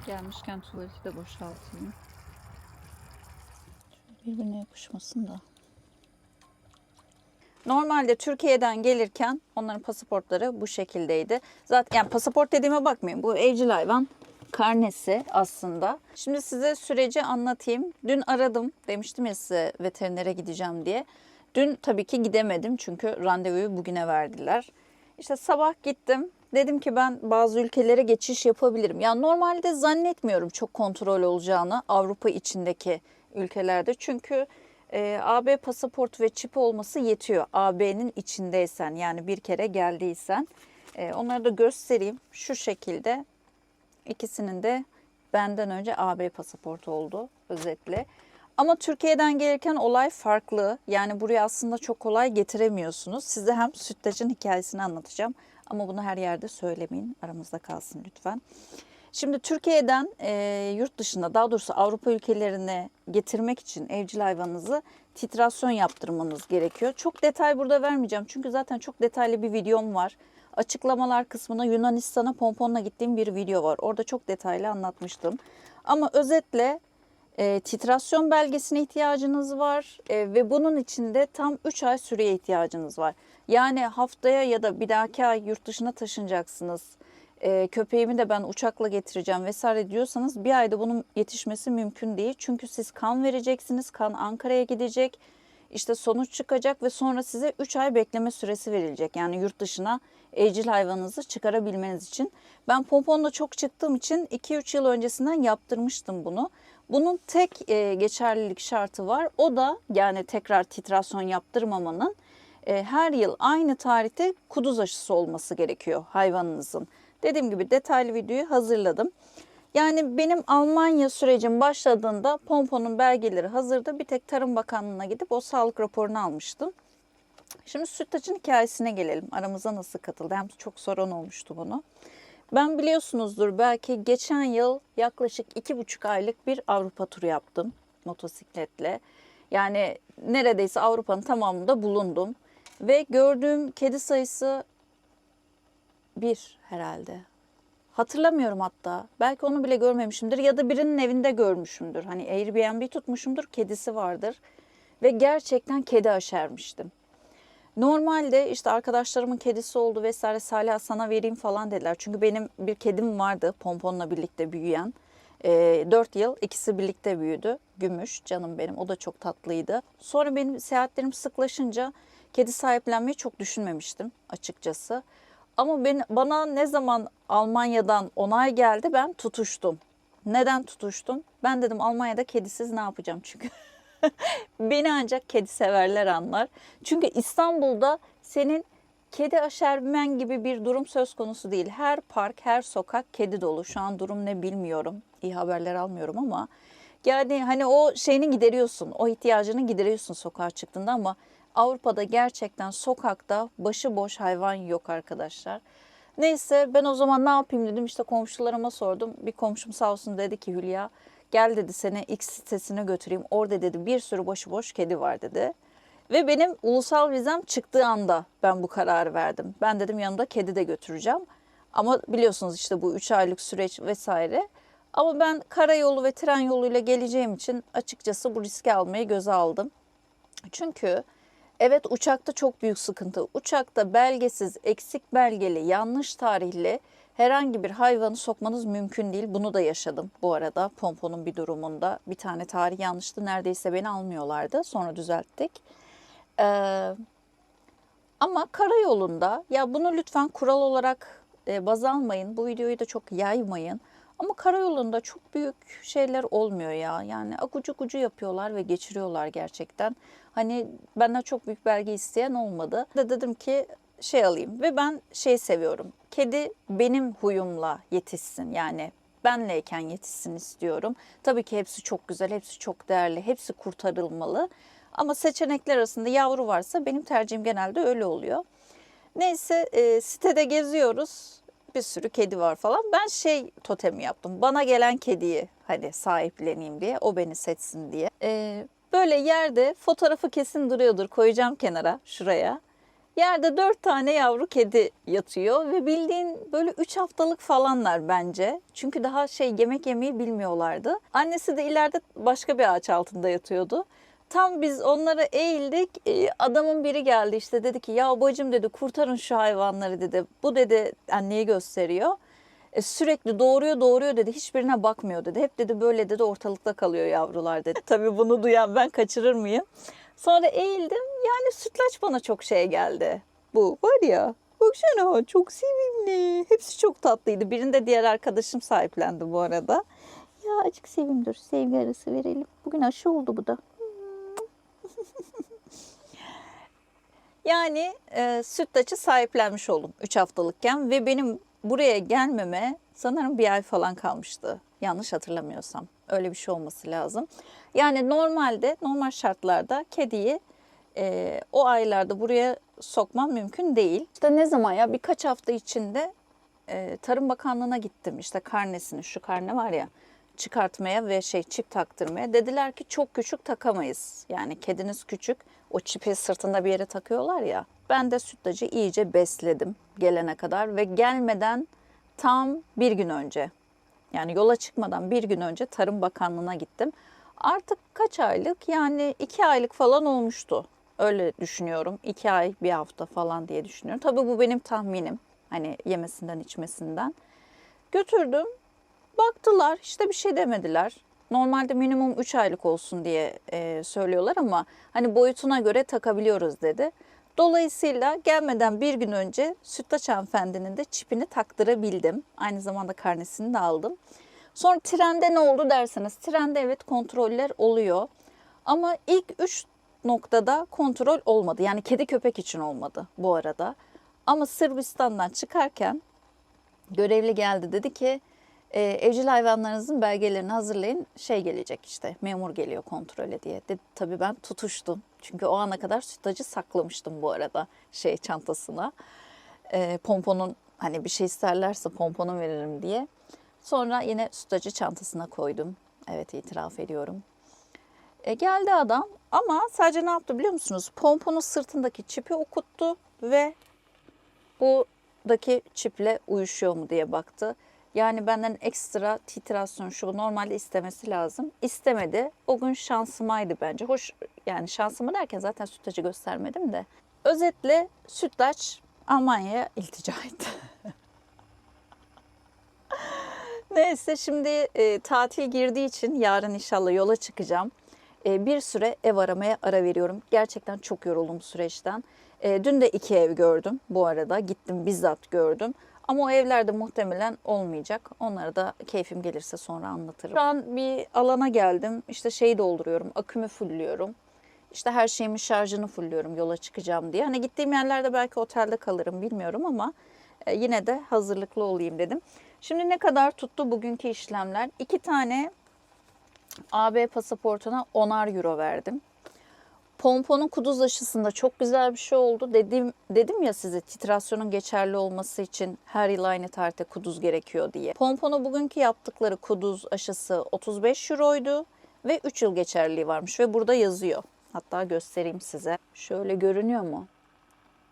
Gelmişken tuvaleti de boşaltayım.
Birbirine yapışmasın da. Normalde Türkiye'den gelirken onların pasaportları bu şekildeydi. Zaten yani pasaport dediğime bakmayın. Bu evcil hayvan karnesi aslında. Şimdi size süreci anlatayım. Dün aradım. Demiştim ya size veterinere gideceğim diye. Dün tabii ki gidemedim çünkü randevuyu bugüne verdiler. İşte sabah gittim. Dedim ki ben bazı ülkelere geçiş yapabilirim. Yani normalde zannetmiyorum çok kontrol olacağını Avrupa içindeki ülkelerde. Çünkü AB pasaport ve çip olması yetiyor. AB'nin içindeysen yani bir kere geldiysen. Onları da göstereyim. Şu şekilde ikisinin de benden önce AB pasaportu oldu özetle. Ama Türkiye'den gelirken olay farklı. Yani buraya aslında çok kolay getiremiyorsunuz. Size hem sütlacın hikayesini anlatacağım. Ama bunu her yerde söylemeyin. Aramızda kalsın lütfen. Şimdi Türkiye'den yurt dışına, daha doğrusu Avrupa ülkelerine getirmek için evcil hayvanınızı titrasyon yaptırmanız gerekiyor. Çok detay burada vermeyeceğim. Çünkü zaten çok detaylı bir videom var. Açıklamalar kısmına Yunanistan'a pomponla gittiğim bir video var. Orada çok detaylı anlatmıştım. Ama özetle titrasyon belgesine ihtiyacınız var ve bunun için de tam 3 ay süreye ihtiyacınız var. Yani haftaya ya da bir dahaki ay yurt dışına taşınacaksınız. Köpeğimi de ben uçakla getireceğim vesaire diyorsanız bir ayda bunun yetişmesi mümkün değil. Çünkü siz kan vereceksiniz, kan Ankara'ya gidecek, işte sonuç çıkacak ve sonra size 3 ay bekleme süresi verilecek. Yani yurt dışına evcil hayvanınızı çıkarabilmeniz için. Ben pomponla çok çıktığım için 2-3 yıl öncesinden yaptırmıştım bunu. Bunun tek geçerlilik şartı var. O da yani tekrar titrasyon yaptırmamanın her yıl aynı tarihte kuduz aşısı olması gerekiyor hayvanınızın. Dediğim gibi detaylı videoyu hazırladım. Yani benim Almanya sürecim başladığında pomponun belgeleri hazırdı. Bir tek Tarım Bakanlığı'na gidip o sağlık raporunu almıştım. Şimdi sütlacın hikayesine gelelim. Aramıza nasıl katıldı? Hem çok soran olmuştu bunu. Ben biliyorsunuzdur belki geçen yıl yaklaşık 2,5 aylık bir Avrupa turu yaptım motosikletle. Yani neredeyse Avrupa'nın tamamında bulundum. Ve gördüğüm kedi sayısı 1 herhalde. Hatırlamıyorum hatta. Belki onu bile görmemişimdir ya da birinin evinde görmüşümdür. Hani Airbnb tutmuşumdur, kedisi vardır. Ve gerçekten kedi aşermiştim. Normalde işte arkadaşlarımın kedisi oldu vesaire, Salih sana vereyim falan dediler. Çünkü benim bir kedim vardı pomponla birlikte büyüyen. 4 yıl ikisi birlikte büyüdü. Gümüş canım benim, o da çok tatlıydı. Sonra benim seyahatlerim sıklaşınca kedi sahiplenmeyi çok düşünmemiştim açıkçası. Ama bana ne zaman Almanya'dan onay geldi ben tutuştum. Neden tutuştum? Ben dedim Almanya'da kedisiz ne yapacağım çünkü. Beni ancak kedi severler anlar. Çünkü İstanbul'da senin kedi aşermen gibi bir durum söz konusu değil. Her park, her sokak kedi dolu. Şu an durum ne bilmiyorum. İyi haberler almıyorum ama yani hani o şeyini gideriyorsun. O ihtiyacını gideriyorsun sokağa çıktığında ama Avrupa'da gerçekten sokakta başıboş hayvan yok arkadaşlar. Neyse ben o zaman ne yapayım dedim, işte komşularıma sordum. Bir komşum sağ olsun dedi ki Hülya gel dedi seni X sitesine götüreyim. Orada dedi bir sürü başıboş kedi var dedi. Ve benim ulusal vizem çıktığı anda ben bu kararı verdim. Ben dedim yanımda kedi de götüreceğim. Ama biliyorsunuz işte bu 3 aylık süreç vesaire. Ama ben karayolu ve tren yoluyla geleceğim için açıkçası bu riski almayı göze aldım. Çünkü evet uçakta çok büyük sıkıntı. Uçakta belgesiz, eksik belgeli, yanlış tarihli herhangi bir hayvanı sokmanız mümkün değil. Bunu da yaşadım bu arada pomponun bir durumunda. Bir tane tarih yanlıştı. Neredeyse beni almıyorlardı. Sonra düzelttik. Ama karayolunda ya bunu lütfen kural olarak baz almayın. Bu videoyu da çok yaymayın. Ama karayolunda çok büyük şeyler olmuyor ya. Yani agucu gucu yapıyorlar ve geçiriyorlar gerçekten. Hani benden çok büyük belge isteyen olmadı. Dedim ki şey alayım ve ben şey seviyorum. Kedi benim huyumla yetişsin. Yani benleyken yetişsin istiyorum. Tabii ki hepsi çok güzel, hepsi çok değerli, hepsi kurtarılmalı. Ama seçenekler arasında yavru varsa benim tercihim genelde öyle oluyor. Neyse sitede geziyoruz. Bir sürü kedi var falan. Ben şey totemi yaptım. Bana gelen kediyi hani sahipleneyim diye. O beni seçsin diye. Böyle yerde fotoğrafı kesin duruyordur. Koyacağım kenara şuraya. Yerde 4 tane yavru kedi yatıyor ve bildiğin böyle 3 haftalık falanlar bence. Çünkü daha yemek yemeyi bilmiyorlardı. Annesi de ileride başka bir ağaç altında yatıyordu. Tam biz onlara eğildik. Adamın biri geldi işte, dedi ki ya bacım dedi, kurtarın şu hayvanları dedi. Bu dedi anneyi gösteriyor. Sürekli doğuruyor dedi. Hiçbirine bakmıyor dedi. Hep dedi böyle dedi ortalıkta kalıyor yavrular dedi. Tabii bunu duyan ben kaçırır mıyım? Sonra eğildim. Yani sütlaç bana çok geldi. Bu var ya, baksana çok sevimli. Hepsi çok tatlıydı. Birini de diğer arkadaşım sahiplendi bu arada. Ya azıcık sevim, dur sevgi arası verelim. Bugün aşı oldu bu da. Yani sütlaçı sahiplenmiş oldum 3 haftalıkken ve benim buraya gelmeme sanırım 1 ay falan kalmıştı. Yanlış hatırlamıyorsam. Öyle bir şey olması lazım. Yani normal şartlarda kediyi o aylarda buraya sokmam mümkün değil. İşte ne zaman ya, birkaç hafta içinde Tarım Bakanlığı'na gittim. İşte karnesini, şu karne var ya, çıkartmaya ve çip taktırmaya. Dediler ki çok küçük takamayız. Yani kediniz küçük, o çipi sırtında bir yere takıyorlar ya. Ben de sütlacı iyice besledim gelene kadar ve gelmeden tam 1 gün önce, yani yola çıkmadan 1 gün önce Tarım Bakanlığı'na gittim. Artık kaç aylık, yani 2 aylık falan olmuştu. Öyle düşünüyorum. 2 ay, 1 hafta falan diye düşünüyorum. Tabii bu benim tahminim. Hani yemesinden içmesinden. Götürdüm. Baktılar, işte bir şey demediler. Normalde minimum 3 aylık olsun diye söylüyorlar ama hani boyutuna göre takabiliyoruz dedi. Dolayısıyla gelmeden 1 gün önce sütlaç hanımefendinin de çipini taktırabildim. Aynı zamanda karnesini de aldım. Sonra trende ne oldu derseniz, trende evet kontroller oluyor. Ama ilk 3 noktada kontrol olmadı. Yani kedi köpek için olmadı bu arada. Ama Sırbistan'dan çıkarken görevli geldi, dedi ki evcil hayvanlarınızın belgelerini hazırlayın. Gelecek işte, memur geliyor kontrole diye. Tabii ben tutuştum. Çünkü o ana kadar sütlacı saklamıştım bu arada çantasına. Pomponun, hani bir şey isterlerse pomponu veririm diye. Sonra yine sütlacı çantasına koydum. Evet, itiraf ediyorum. Geldi adam ama sadece ne yaptı biliyor musunuz? Pomponun sırtındaki çipi okuttu ve buradaki çiple uyuşuyor mu diye baktı. Yani benden ekstra titrasyon şu normalde istemesi lazım. İstemedi. O gün şansımaydı bence. Hoş, yani şansımı derken zaten sütlacı göstermedim de. Özetle sütlaç Almanya'ya iltica etti. Neyse, şimdi tatil girdiği için yarın inşallah yola çıkacağım. Bir süre ev aramaya ara veriyorum. Gerçekten çok yoruldum süreçten. Dün de 2 ev gördüm bu arada. Gittim bizzat gördüm. Ama o evlerde muhtemelen olmayacak. Onları da keyfim gelirse sonra anlatırım. Şu an bir alana geldim. İşte dolduruyorum, akümü fullüyorum. İşte her şeyimin şarjını fullüyorum yola çıkacağım diye. Hani gittiğim yerlerde belki otelde kalırım bilmiyorum ama yine de hazırlıklı olayım dedim. Şimdi ne kadar tuttu bugünkü işlemler? 2 tane AB pasaportuna 10'ar euro verdim. Pomponun kuduz aşısında çok güzel bir şey oldu. Dedim ya size, titrasyonun geçerli olması için her yıl aynı tarihte kuduz gerekiyor diye. Pompona bugünkü yaptıkları kuduz aşısı 35 euroydu ve 3 yıl geçerliliği varmış ve burada yazıyor. Hatta göstereyim size. Şöyle görünüyor mu?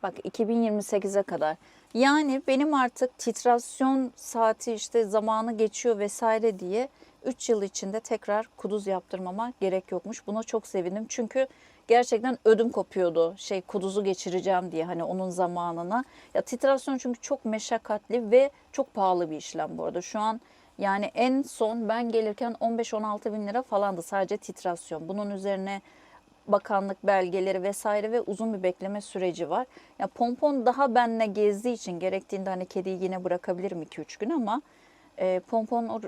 Bak, 2028'e kadar. Yani benim artık titrasyon saati işte zamanı geçiyor vesaire diye 3 yıl içinde tekrar kuduz yaptırmama gerek yokmuş. Buna çok sevindim. Çünkü gerçekten ödüm kopuyordu. Kuduzu geçireceğim diye, hani onun zamanına. Ya titrasyon çünkü çok meşakkatli ve çok pahalı bir işlem bu arada. Şu an yani en son ben gelirken 15-16 bin lira falandı sadece titrasyon. Bunun üzerine bakanlık belgeleri vesaire ve uzun bir bekleme süreci var. Ya pompon daha benle gezdiği için gerektiğinde hani kediyi yine bırakabilirim 2-3 gün ama pompon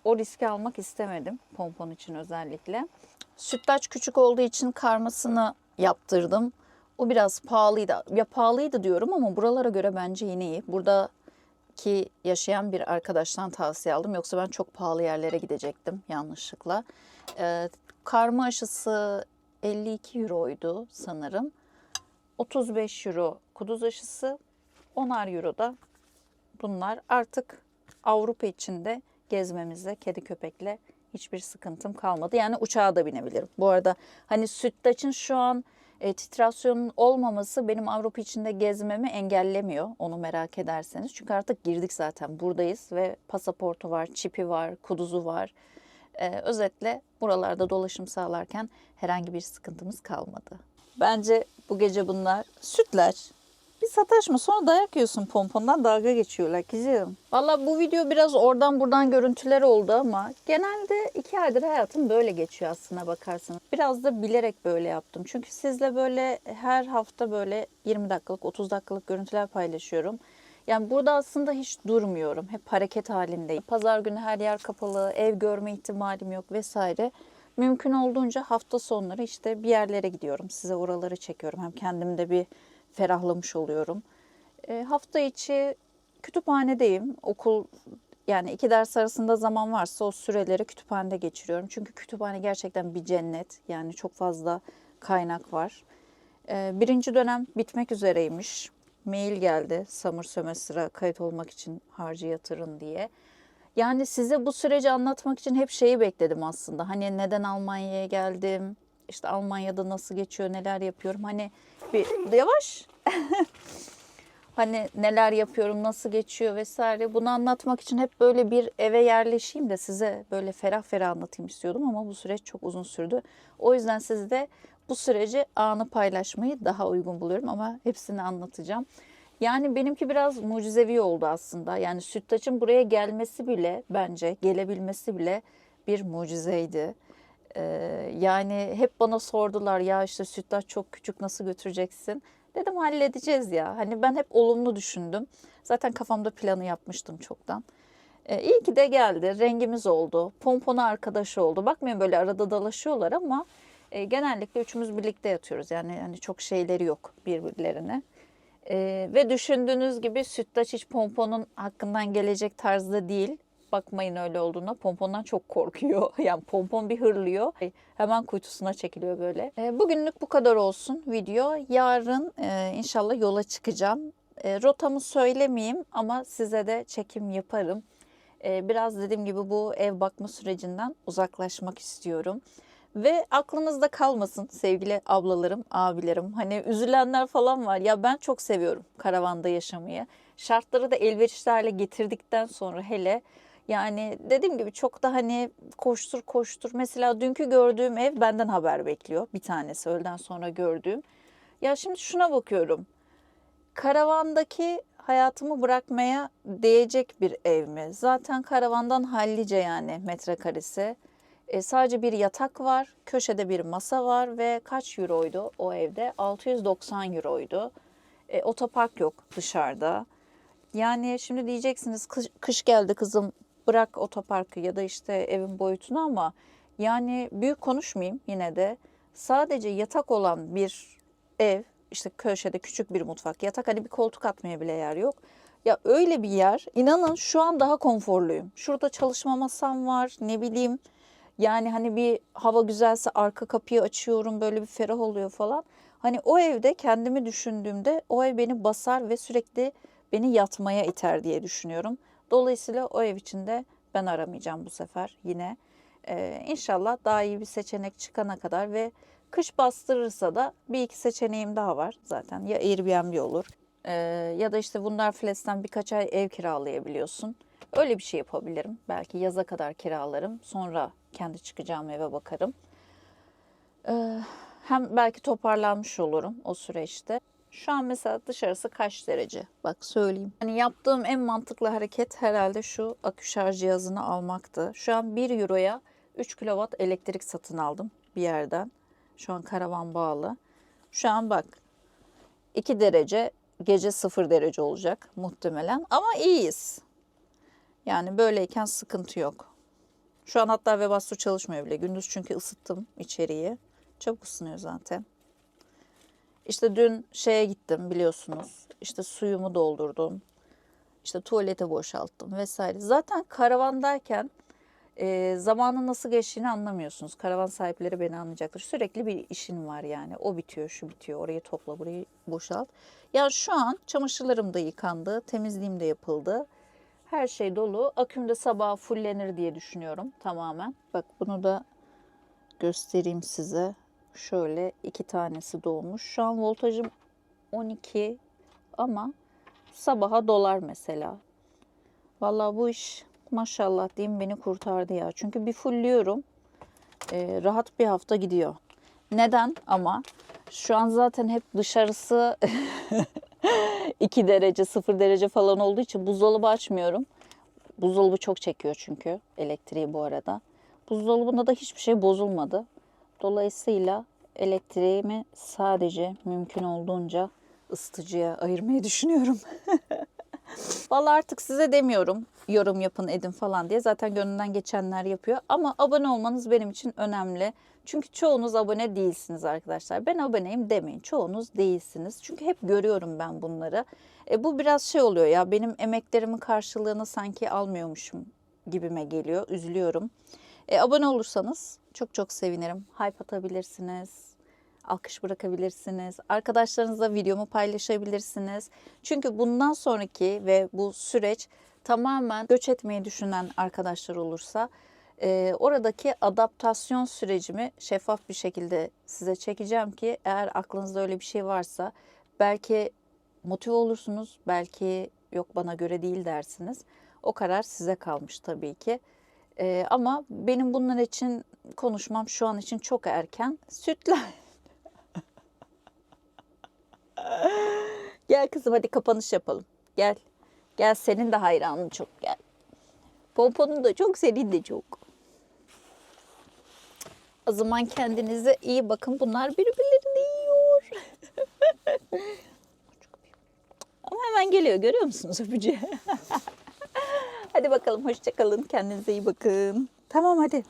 o riski almak istemedim. Pompon için özellikle. Sütlaç küçük olduğu için karmasını yaptırdım. O biraz pahalıydı. Ya pahalıydı diyorum ama buralara göre bence yine iyi. Buradaki yaşayan bir arkadaştan tavsiye aldım. Yoksa ben çok pahalı yerlere gidecektim yanlışlıkla. Karma aşısı 52 euroydu sanırım. 35 euro kuduz aşısı, 10'ar euro da bunlar. Artık Avrupa içinde gezmemizde kedi köpekle hiçbir sıkıntım kalmadı. Yani uçağa da binebilirim. Bu arada hani sütlaçın şu an Titrasyonun olmaması benim Avrupa içinde gezmemi engellemiyor, onu merak ederseniz. Çünkü artık girdik zaten, buradayız ve pasaportu var, çipi var, kuduzu var. Özetle buralarda dolaşım sağlarken herhangi bir sıkıntımız kalmadı. Bence bu gece bunlar sütlaç. Bir sataşma, sonra dayak yiyorsun, pompondan dalga geçiyorlar kızım. Valla bu video biraz oradan buradan görüntüler oldu ama genelde 2 aydır hayatım böyle geçiyor aslına bakarsanız. Biraz da bilerek böyle yaptım. Çünkü sizle böyle her hafta böyle 20 dakikalık 30 dakikalık görüntüler paylaşıyorum. Yani burada aslında hiç durmuyorum. Hep hareket halindeyim. Pazar günü her yer kapalı, ev görme ihtimalim yok vesaire. Mümkün olduğunca hafta sonları işte bir yerlere gidiyorum. Size oraları çekiyorum. Hem kendimde bir ferahlamış oluyorum. Hafta içi kütüphanedeyim. Okul, yani 2 ders arasında zaman varsa o süreleri kütüphanede geçiriyorum. Çünkü kütüphane gerçekten bir cennet. Yani çok fazla kaynak var. 1. dönem bitmek üzereymiş. Mail geldi. Summer Semester'a kayıt olmak için harcı yatırın diye. Yani size bu süreci anlatmak için hep şeyi bekledim aslında. Hani neden Almanya'ya geldim? İşte Almanya'da nasıl geçiyor, neler yapıyorum? Hani bir yavaş. Hani neler yapıyorum, nasıl geçiyor vesaire. Bunu anlatmak için hep böyle bir eve yerleşeyim de size böyle ferah ferah anlatayım istiyordum ama bu süreç çok uzun sürdü. O yüzden sizde bu süreci anı paylaşmayı daha uygun buluyorum ama hepsini anlatacağım. Yani benimki biraz mucizevi oldu aslında. Yani sütlaçın buraya gelmesi bile, bence gelebilmesi bile bir mucizeydi. Yani hep bana sordular, ya işte sütlaç çok küçük, nasıl götüreceksin? Dedim halledeceğiz ya. Hani ben hep olumlu düşündüm. Zaten kafamda planı yapmıştım çoktan. İyi ki de geldi. Rengimiz oldu. Pompona arkadaş oldu. Bakmayın böyle arada dalaşıyorlar ama genellikle üçümüz birlikte yatıyoruz. Yani çok şeyleri yok birbirlerine. Ve düşündüğünüz gibi sütlaç hiç pomponun hakkından gelecek tarzda değil. Bakmayın öyle olduğuna. Pompondan çok korkuyor. Yani pompon bir hırlıyor. Hemen kuytusuna çekiliyor böyle. Bugünlük bu kadar olsun video. Yarın inşallah yola çıkacağım. Rotamı söylemeyeyim ama size de çekim yaparım. Biraz dediğim gibi bu ev bakma sürecinden uzaklaşmak istiyorum. Ve aklınızda kalmasın sevgili ablalarım, abilerim. Hani üzülenler falan var. Ya ben çok seviyorum karavanda yaşamayı. Şartları da elverişli hale getirdikten sonra hele, yani dediğim gibi çok da hani koştur koştur. Mesela dünkü gördüğüm ev benden haber bekliyor. Bir tanesi öğleden sonra gördüğüm. Ya şimdi şuna bakıyorum. Karavandaki hayatımı bırakmaya değecek bir ev mi? Zaten karavandan hallice yani metrekaresi. Sadece bir yatak var, köşede bir masa var ve kaç euroydu o evde? 690 euroydu. Otopark yok dışarıda. Yani şimdi diyeceksiniz kış geldi kızım, bırak otoparkı ya da işte evin boyutunu ama yani büyük konuşmayayım yine de. Sadece yatak olan bir ev, işte köşede küçük bir mutfak, yatak, hani bir koltuk atmaya bile yer yok. Ya öyle bir yer, inanın şu an daha konforluyum. Şurada çalışma masam var, ne bileyim. Yani hani bir hava güzelse arka kapıyı açıyorum, böyle bir ferah oluyor falan. Hani o evde kendimi düşündüğümde o ev beni basar ve sürekli beni yatmaya iter diye düşünüyorum. Dolayısıyla o ev içinde ben aramayacağım bu sefer yine. İnşallah daha iyi bir seçenek çıkana kadar ve kış bastırırsa da bir iki seçeneğim daha var zaten. Ya Airbnb olur ya da işte Wunderfles'ten birkaç ay ev kiralayabiliyorsun. Öyle bir şey yapabilirim. Belki yaza kadar kiralarım. Sonra kendi çıkacağım eve bakarım. Hem belki toparlanmış olurum o süreçte. Şu an mesela dışarısı kaç derece? Bak söyleyeyim. Hani yaptığım en mantıklı hareket herhalde şu akü şarj cihazını almaktı. Şu an 1 euroya 3 kW elektrik satın aldım bir yerden. Şu an karavan bağlı. Şu an bak 2 derece, gece 0 derece olacak muhtemelen ama iyiyiz. Yani böyleyken sıkıntı yok. Şu an hatta Webasto çalışmıyor bile. Gündüz çünkü ısıttım içeriği. Çabuk ısınıyor zaten. İşte dün şeye gittim biliyorsunuz. İşte suyumu doldurdum. İşte tuvalete boşalttım vesaire. Zaten karavandayken zamanın nasıl geçtiğini anlamıyorsunuz. Karavan sahipleri beni anlayacaktır. Sürekli bir işin var yani. O bitiyor, şu bitiyor. Orayı topla, burayı boşalt. Ya şu an çamaşırlarım da yıkandı. Temizliğim de yapıldı. Her şey dolu. Aküm de sabah fullenir diye düşünüyorum tamamen. Bak bunu da göstereyim size. Şöyle 2 tanesi doğmuş. Şu an voltajım 12 ama sabaha dolar mesela. Vallahi bu iş maşallah diyeyim beni kurtardı ya. Çünkü bir fullliyorum. Rahat bir hafta gidiyor. Neden ama? Şu an zaten hep dışarısı 2 derece, 0 derece falan olduğu için buzdolabı açmıyorum. Buzdolabı çok çekiyor çünkü elektriği bu arada. Buzdolabında da hiçbir şey bozulmadı. Dolayısıyla elektriğimi sadece mümkün olduğunca ısıtıcıya ayırmayı düşünüyorum. Vallahi artık size demiyorum yorum yapın edin falan diye. Zaten gönlünden geçenler yapıyor. Ama abone olmanız benim için önemli. Çünkü çoğunuz abone değilsiniz arkadaşlar. Ben aboneyim demeyin. Çoğunuz değilsiniz. Çünkü hep görüyorum ben bunları. Bu biraz şey oluyor ya, benim emeklerimin karşılığını sanki almıyormuşum gibime geliyor. Üzülüyorum. Abone olursanız çok çok sevinirim. Hype atabilirsiniz. Alkış bırakabilirsiniz. Arkadaşlarınızla videomu paylaşabilirsiniz. Çünkü bundan sonraki ve bu süreç tamamen göç etmeyi düşünen arkadaşlar olursa oradaki adaptasyon sürecimi şeffaf bir şekilde size çekeceğim ki eğer aklınızda öyle bir şey varsa belki motive olursunuz, belki yok bana göre değil dersiniz. O karar size kalmış tabii ki. Ama benim bunlar için konuşmam şu an için çok erken. Sütler. Gel kızım hadi kapanış yapalım. Gel. Gel senin de hayranın çok gel. Pomponun da çok, senin de çok. O zaman kendinize iyi bakın. Bunlar birbirlerini yiyor. Ama hemen geliyor, görüyor musunuz öpücüğü? Hadi bakalım, hoşça kalın. Kendinize iyi bakın. Tamam hadi.